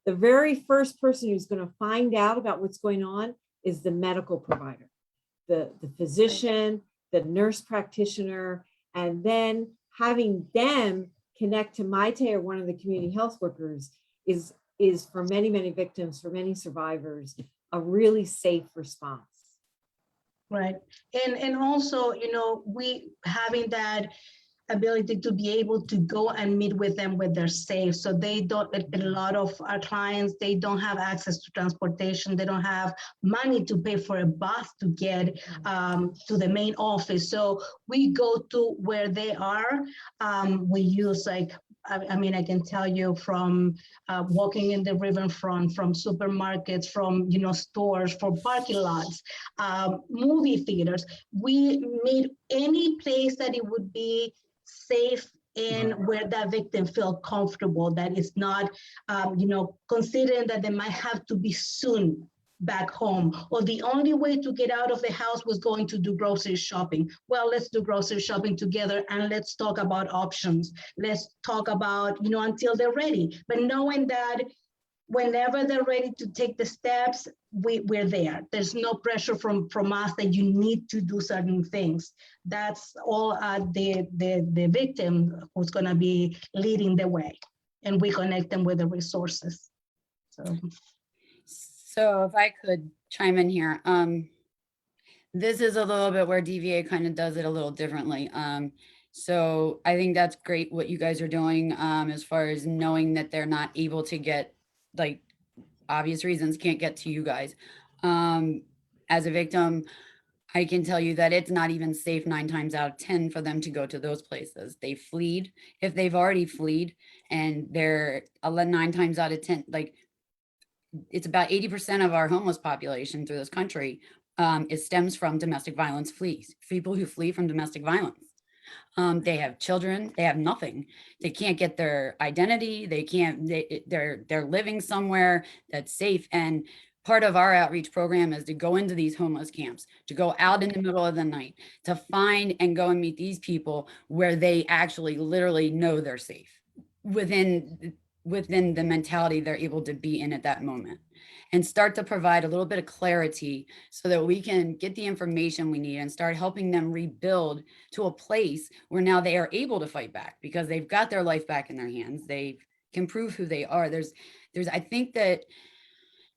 S3: The very first person who's going to find out about what's going on is the medical provider, the physician, the nurse practitioner, and then having them connect to Maite or one of the community health workers is for many, many victims, for many survivors, a really safe response.
S4: Right. And also, you know, we having that ability to be able to go and meet with them when they're safe. So they don't, a lot of our clients, they don't have access to transportation. They don't have money to pay for a bus to get to the main office. So we go to where they are. We use like, I mean, I can tell you from walking in the riverfront, from supermarkets, from, you know, stores, for parking lots, movie theaters. We made any place that it would be safe and where that victim feel comfortable, that is not, you know, considering that they might have to be soon back home, or the only way to get out of the house was going to do grocery shopping. Well, let's do grocery shopping together and let's talk about options. Let's talk about, you know, until they're ready. But knowing that whenever they're ready to take the steps, we're there. There's no pressure from us that you need to do certain things. That's all the victim who's gonna be leading the way, and we connect them with the resources.
S2: So if I could chime in here, this is a little bit where DVA kind of does it a little differently. So I think that's great what you guys are doing as far as knowing that they're not able to get, like, obvious reasons can't get to you guys. As a victim, I can tell you that it's not even safe 9 times out of 10 for them to go to those places. They fleed. If they've already fleed and they're 9 times out of 10, like, it's about 80% of our homeless population through this country, it stems from domestic violence flees, people who flee from domestic violence. They have children, they have nothing. They can't get their identity. They can't, they're living somewhere that's safe. And part of our outreach program is to go into these homeless camps, to go out in the middle of the night, to find and go and meet these people where they actually literally know they're safe within the mentality they're able to be in at that moment, and start to provide a little bit of clarity so that we can get the information we need and start helping them rebuild to a place where now they are able to fight back because they've got their life back in their hands. They can prove who they are. I think that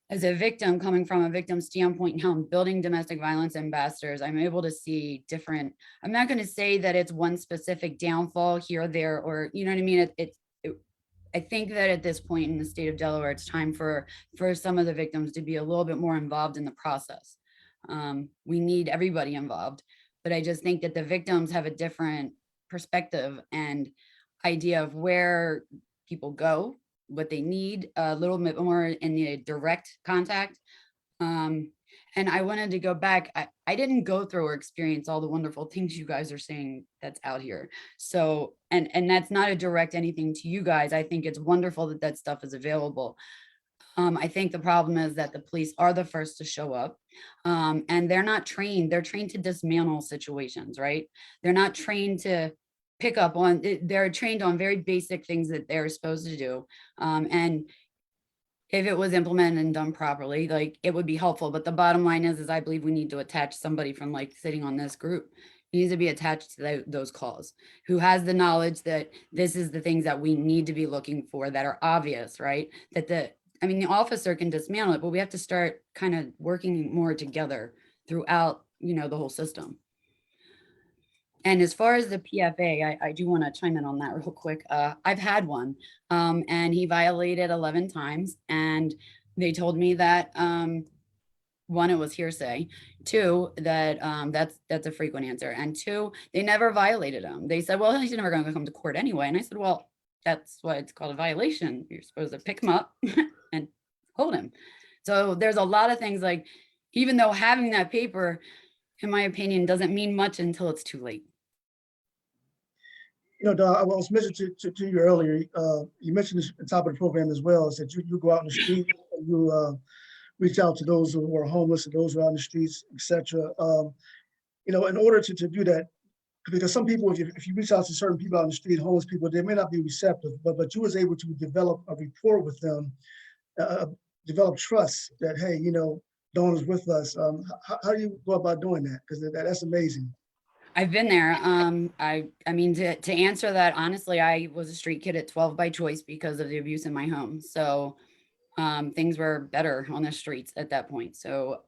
S2: as a victim, coming from a victim standpoint, and how I'm building domestic violence ambassadors, I'm able to see different, I'm not going to say that it's one specific downfall here or there, or, you know what I mean? I think that at this point in the state of Delaware, it's time for some of the victims to be a little bit more involved in the process. We need everybody involved, but I just think that the victims have a different perspective and idea of where people go, what they need, a little bit more in the direct contact. And I wanted to go back. I didn't go through or experience all the wonderful things you guys are saying that's out here. So, and that's not a direct anything to you guys. I think it's wonderful that that stuff is available. I think the problem is that the police are the first to show up, and they're not trained. They're trained to dismantle situations, right? They're not trained to pick up on, they're trained on very basic things that they're supposed to do. And if it was implemented and done properly, like, it would be helpful. But the bottom line is I believe we need to attach somebody from, like, sitting on this group, needs to be attached to those calls, who has the knowledge that this is the things that we need to be looking for that are obvious, right? That the officer can dismantle it, but we have to start kind of working more together throughout, the whole system. And as far as the PFA, I do want to chime in on that real quick. I've had one, and he violated 11 times, and they told me that, one, it was hearsay. 2, that that's a frequent answer. And 2, they never violated him. They said, well, he's never going to come to court anyway. And I said, well, that's why it's called a violation. You're supposed to pick him up and hold him. So there's a lot of things, like, even though having that paper, in my opinion, doesn't mean much until it's too late.
S1: Dawn, I was mentioning to you earlier, you mentioned this at the top of the program as well, is that you go out in the street, and you reach out to those who are homeless and those who are on the streets, et cetera. in order to do that, because some people, if you reach out to certain people out on the street, homeless people, they may not be receptive, but you was able to develop a rapport with them, develop trust that, hey, Dawn is with us. How do you go about doing that? Because that's amazing.
S2: I've been there. I mean, to answer that honestly, I was a street kid at 12 by choice because of the abuse in my home. So things were better on the streets at that point. So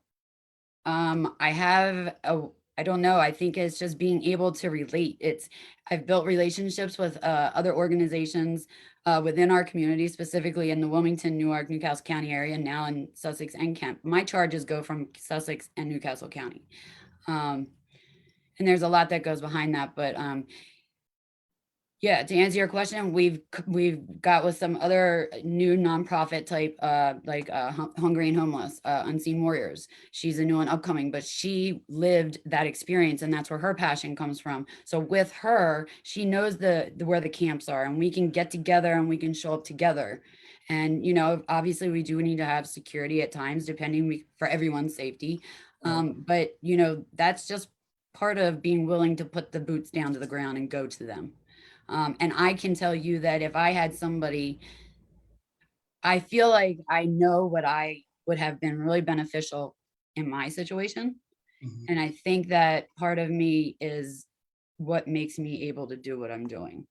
S2: I don't know. I think it's just being able to relate. I've built relationships with other organizations within our community, specifically in the Wilmington, Newark, Newcastle County area, now in Sussex and Kent. My charges go from Sussex and Newcastle County. And there's a lot that goes behind that, but yeah, to answer your question, we've got with some other new nonprofit type, like Hungry and Homeless, Unseen Warriors. She's a new and upcoming, but she lived that experience, and that's where her passion comes from. So with her, she knows where the camps are, and we can get together and we can show up together. And obviously, we do need to have security at times, depending for everyone's safety. But that's just part of being willing to put the boots down to the ground and go to them. And I can tell you that if I had somebody, I feel like I know what I would have been really beneficial in my situation.
S1: Mhm.
S2: And I think that part of me is what makes me able to do what I'm doing.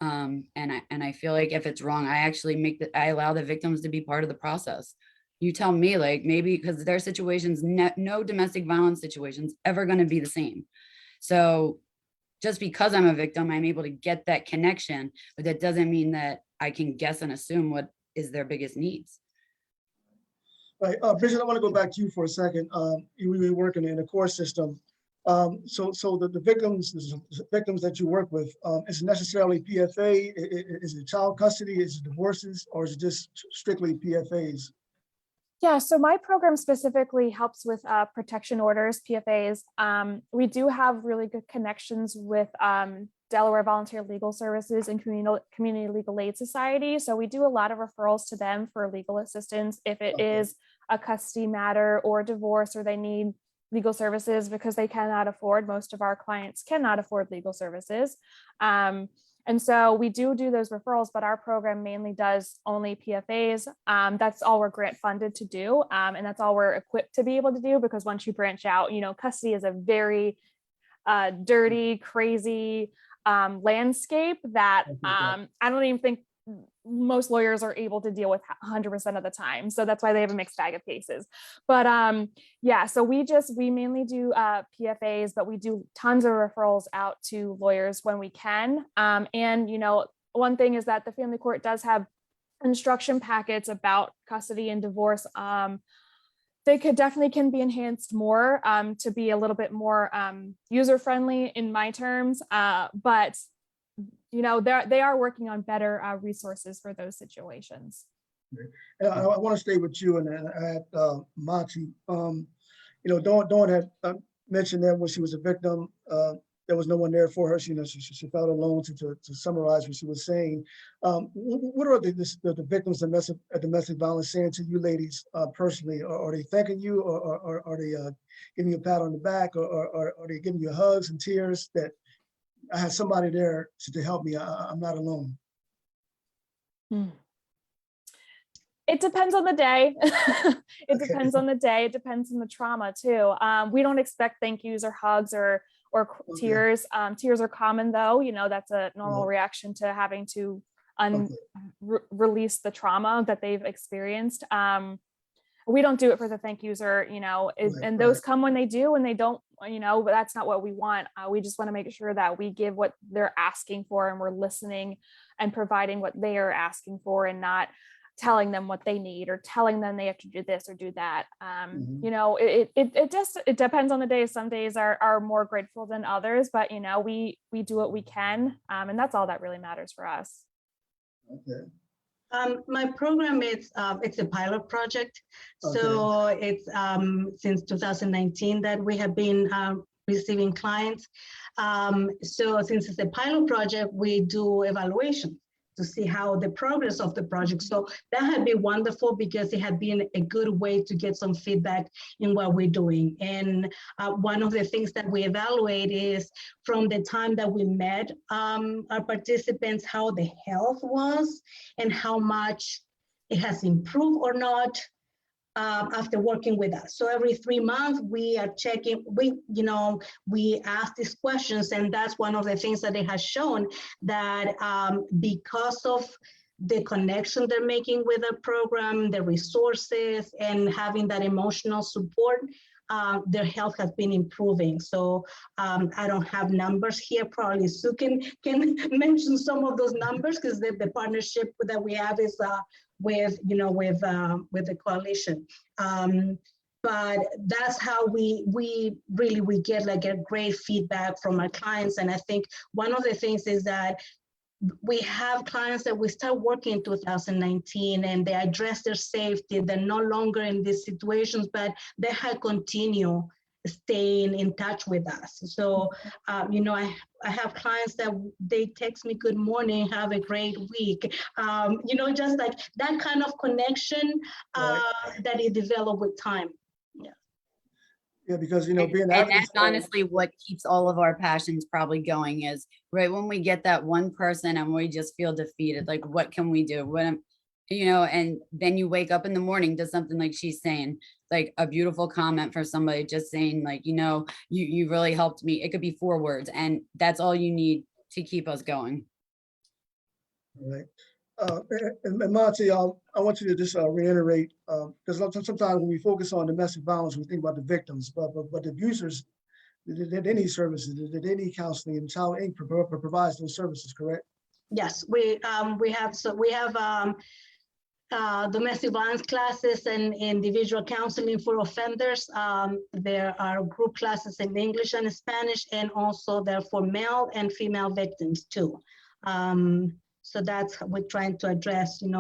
S2: And I feel like if it's wrong, I actually I allow the victims to be part of the process. You tell me, like, maybe because their situations, no domestic violence situations ever going to be the same. So just because I'm a victim, I'm able to get that connection, but that doesn't mean that I can guess and assume what is their biggest needs.
S1: Right, Bridget, I want to go back to you for a second. You were working in the court system. So the victims that you work with, is it necessarily PFA? Is it child custody? Is it divorces, or is it just strictly PFAs?
S5: Yeah, so my program specifically helps with protection orders, PFAs. We do have really good connections with Delaware Volunteer Legal Services and Community Legal Aid Society. So we do a lot of referrals to them for legal assistance if it is a custody matter or divorce, or they need legal services because they cannot afford, most of our clients cannot afford legal services. And so we do those referrals, but our program mainly does only PFAs. That's all we're grant funded to do. And that's all we're equipped to be able to do, because once you branch out, custody is a very dirty, crazy landscape that I don't even think most lawyers are able to deal with 100% of the time. So that's why they have a mixed bag of cases. But yeah, so we mainly do PFAs, but we do tons of referrals out to lawyers when we can. And one thing is that the family court does have instruction packets about custody and divorce. They can be enhanced more to be a little bit more user-friendly in my terms, but they are working on better resources for those situations.
S1: And I want to stay with you and at Monty. Dawn had mentioned that when she was a victim, there was no one there for her. She felt alone. To summarize what she was saying, what are the victims of domestic violence saying to you ladies personally? Are they thanking you, or are they giving you a pat on the back, or are they giving you hugs and tears that I had somebody there to help me? I'm not alone.
S5: It depends on the day. Depends on the day. It depends on the trauma too. We don't expect thank yous or hugs or tears. Tears are common though. That's a normal reaction to having to release the trauma that they've experienced. We don't do it for the thank yous and those come when they do, and they don't, but that's not what we want. We just want to make sure that we give what they're asking for, and we're listening and providing what they are asking for, and not telling them what they need or telling them they have to do this or do that. It depends on the day. Some days are more grateful than others, but we do what we can. And that's all that really matters for us.
S1: Okay.
S4: My program is it's a pilot project. So it's since 2019 that we have been receiving clients. So since it's a pilot project, we do evaluation. to see how the progress of the project. So that had been wonderful because it had been a good way to get some feedback in what we're doing. And one of the things that we evaluate is from the time that we met our participants, how the health was and how much it has improved or not after working with us. So every 3 months we are checking, we ask these questions, and that's one of the things that it has shown that because of the connection they're making with the program, the resources, and having that emotional support, their health has been improving. So I don't have numbers here. Probably Sue can mention some of those numbers because the partnership that we have is with the coalition. But that's how we get like a great feedback from our clients. And I think one of the things is that we have clients that we start working in 2019 and they address their safety. They're no longer in these situations, but they have continued staying in touch with us. So, I have clients that they text me, good morning, have a great week. Just like that kind of connection that is developed with time.
S1: Yeah, because, being
S2: And that's honestly what keeps all of our passions probably going is right when we get that one person and we just feel defeated, like, what can we do? And then you wake up in the morning to something like she's saying, like a beautiful comment for somebody just saying like, you really helped me. It could be 4 words and that's all you need to keep us going.
S1: Right. And Monty, I want you to just reiterate, because sometimes when we focus on domestic violence, we think about the victims, but the abusers, they need services, they need counseling, and Child Inc. provides those services, correct?
S4: Yes, we have domestic violence classes and individual counseling for offenders. There are group classes in English and Spanish, and also there for male and female victims too. So that's what we're trying to address, and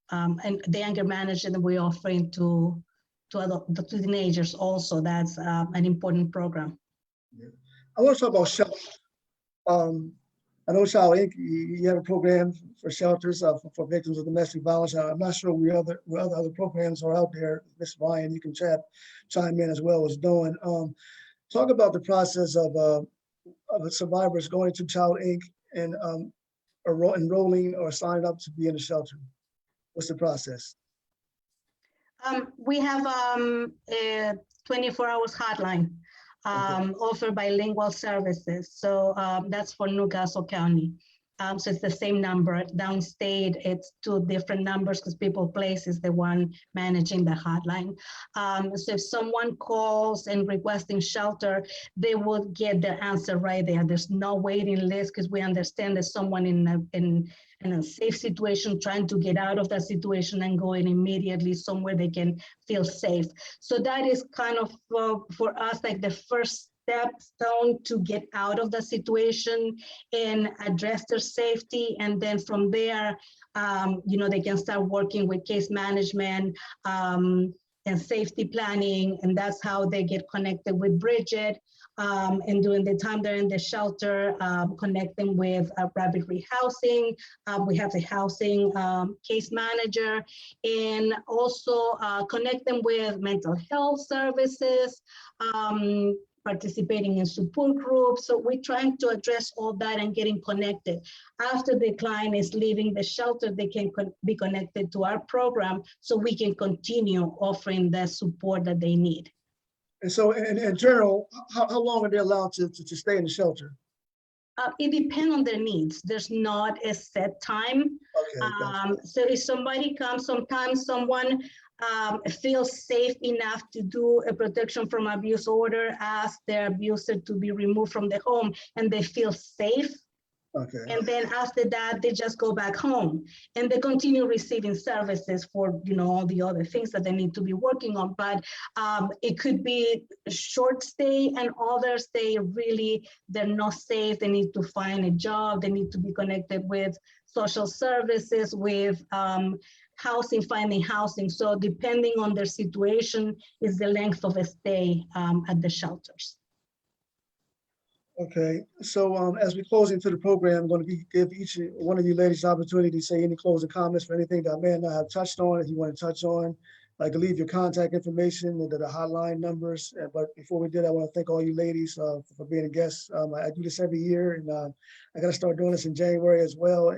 S4: the anger management that we're offering to teenagers also. That's an important program.
S1: Yeah. I want to talk about shelter. I know Child Inc., you have a program for shelters for victims of domestic violence. I'm not sure what other programs are out there. Ms. Ryan, you can chime in as well as doing. Talk about the process of survivors going to Child Inc. and enrolling or signing up to be in a shelter. What's the process?
S4: We have a 24 hours hotline. Offer bilingual services. So that's for New Castle County. So it's the same number. Downstate, it's 2 different numbers because People Place is the one managing the hotline. So if someone calls and requesting shelter, they will get their answer right there. There's no waiting list because we understand that someone in a safe situation trying to get out of that situation and going immediately somewhere they can feel safe. So that is kind of for us like the first stone to get out of the situation and address their safety. And then from there, they can start working with case management and safety planning. And that's how they get connected with Bridget. And during the time they're in the shelter, connect them with rapid rehousing. We have the housing case manager, and also connect them with mental health services, participating in support groups. So we're trying to address all that and getting connected. After the client is leaving the shelter, they can be connected to our program so we can continue offering the support that they need.
S1: And so in general, how long are they allowed to stay in the shelter?
S4: It depends on their needs. There's not a set time.
S1: Okay, gotcha.
S4: So if somebody comes, sometimes someone feels safe enough to do a protection from abuse order, ask their abuser to be removed from the home, and they feel safe.
S1: Okay.
S4: And then after that, they just go back home and they continue receiving services for, all the other things that they need to be working on. But it could be a short stay, and others, they're not safe. They need to find a job. They need to be connected with social services, with finding housing. So depending on their situation is the length of a stay at the shelters.
S1: Okay, so as we close into the program, I'm going to give each one of you ladies the opportunity to say any closing comments for anything that I may not have touched on. If you want to touch on, I can leave your contact information and the hotline numbers. But before we do that, I want to thank all you ladies for being a guest. I do this every year, and I got to start doing this in January as well.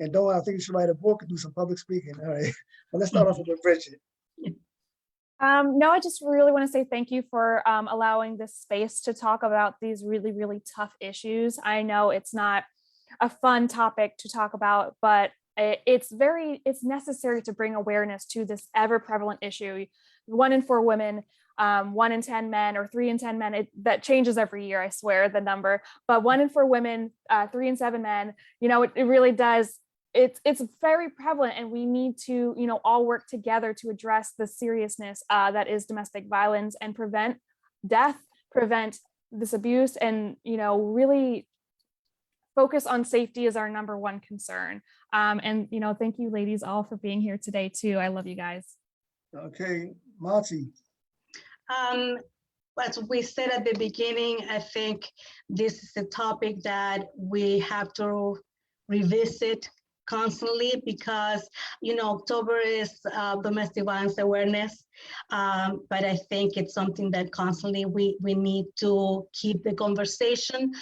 S1: And Dawn, I think you should write a book and do some public speaking. All right, but let's start off with Bridget.
S5: No, I just really want to say thank you for allowing this space to talk about these really, really tough issues. I know it's not a fun topic to talk about, but it's necessary to bring awareness to this ever prevalent issue. 1 in 4 women, 1 in 10 men, or 3 in 10 men, that changes every year, I swear, the number, but 1 in 4 women, 3 in 7 men, it really does. It's very prevalent, and we need to, all work together to address the seriousness that is domestic violence and prevent death, prevent this abuse, and, really focus on safety is our #1 concern. And, thank you ladies all for being here today too. I love you guys.
S1: Okay, Monty.
S4: As we said at the beginning, I think this is a topic that we have to revisit constantly because, October is domestic violence awareness, but I think it's something that constantly we need to keep the conversation,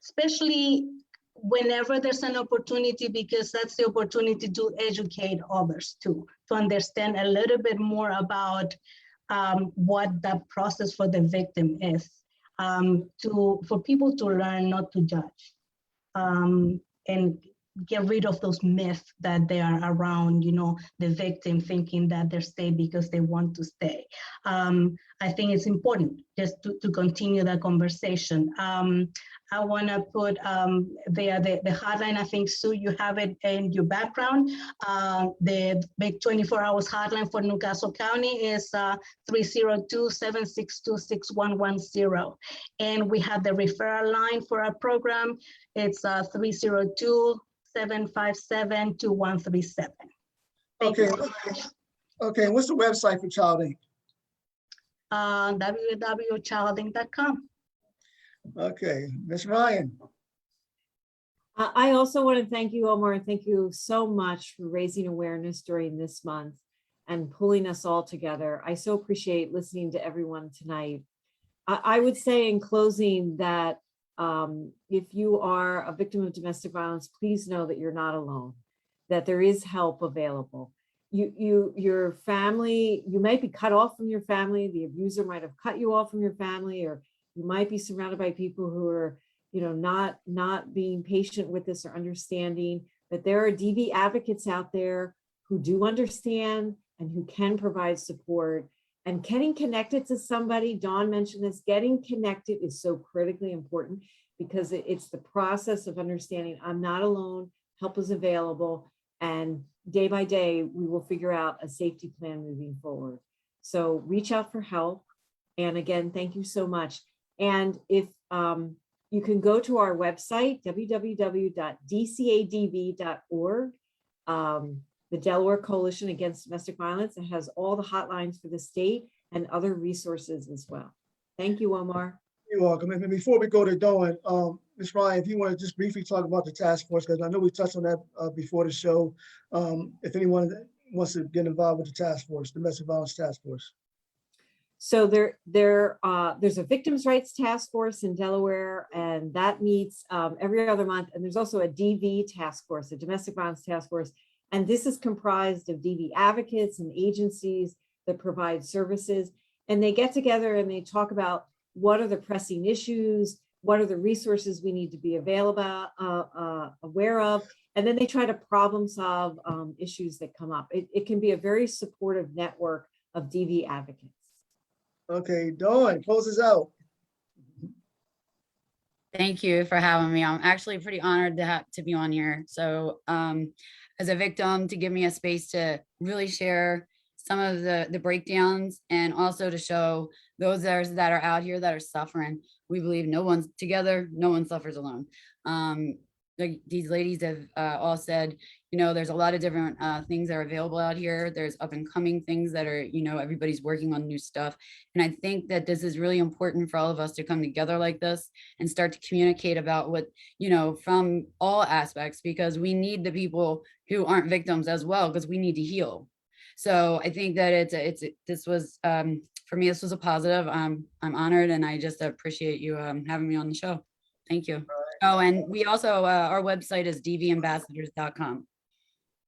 S4: especially whenever there's an opportunity, because that's the opportunity to educate others too, to understand a little bit more about what the process for the victim is, for people to learn not to judge, and get rid of those myths that they are around, the victim thinking that they're staying because they want to stay. I think it's important just to continue that conversation. I want to put the hotline. I think, Sue, you have it in your background. The big 24 hours hotline for Newcastle County is 302-762-6110. And we have the referral line for our program. It's 302-757-2137.
S1: Okay. Okay, what's the website for Child Inc.?
S4: www.childinc.com.
S1: Okay, Ms. Ryan.
S3: I also want to thank you, Omar, and thank you so much for raising awareness during this month and pulling us all together. I so appreciate listening to everyone tonight. I would say in closing that if you are a victim of domestic violence, please know that you're not alone, that there is help available. Your family, you might be cut off from your family. The abuser might have cut you off from your family, or you might be surrounded by people who are, not being patient with this or understanding. But there are DV advocates out there who do understand and who can provide support. And getting connected to somebody, Dawn mentioned this, getting connected is so critically important because it's the process of understanding I'm not alone, help is available, and day by day, we will figure out a safety plan moving forward. So reach out for help. And again, thank you so much. And if you can go to our website, www.dcadv.org, the Delaware Coalition Against Domestic Violence. It has all the hotlines for the state and other resources as well. Thank you, Omar.
S1: You're welcome. And before we go to Dawn, Ms. Ryan, if you want to just briefly talk about the task force, because I know we touched on that before the show. If anyone wants to get involved with the task force, domestic violence task force.
S3: So there's a victims' rights task force in Delaware, and that meets every other month. And there's also a DV task force, a domestic violence task force. And this is comprised of DV advocates and agencies that provide services. And they get together and they talk about what are the pressing issues, what are the resources we need to be available, aware of, and then they try to problem solve issues that come up. It can be a very supportive network of DV advocates.
S1: Okay, Dawn, close us out.
S2: Thank you for having me. I'm actually pretty honored to be on here. So as a victim, to give me a space to really share some of the breakdowns, and also to show those that are out here that are suffering. We believe no one's together, no one suffers alone. like these ladies have all said, there's a lot of different things that are available out here. There's up and coming things that are, everybody's working on new stuff. And I think that this is really important for all of us to come together like this and start to communicate about what, from all aspects, because we need the people who aren't victims as well, because we need to heal. So I think that this was, for me, this was a positive. I'm honored, and I just appreciate you having me on the show. Thank you. Oh, and we also, our website is dvambassadors.com.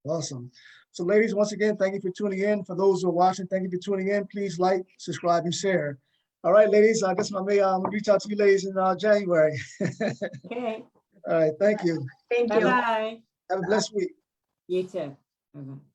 S1: Awesome. So ladies, once again, thank you for tuning in. For those who are watching, thank you for tuning in. Please like, subscribe, and share. All right, ladies, I guess I may reach out to you ladies in January.
S3: Okay,
S1: All right, thank you.
S4: Thank you.
S3: bye-bye.
S1: Have a blessed week.
S3: You too. Bye-bye.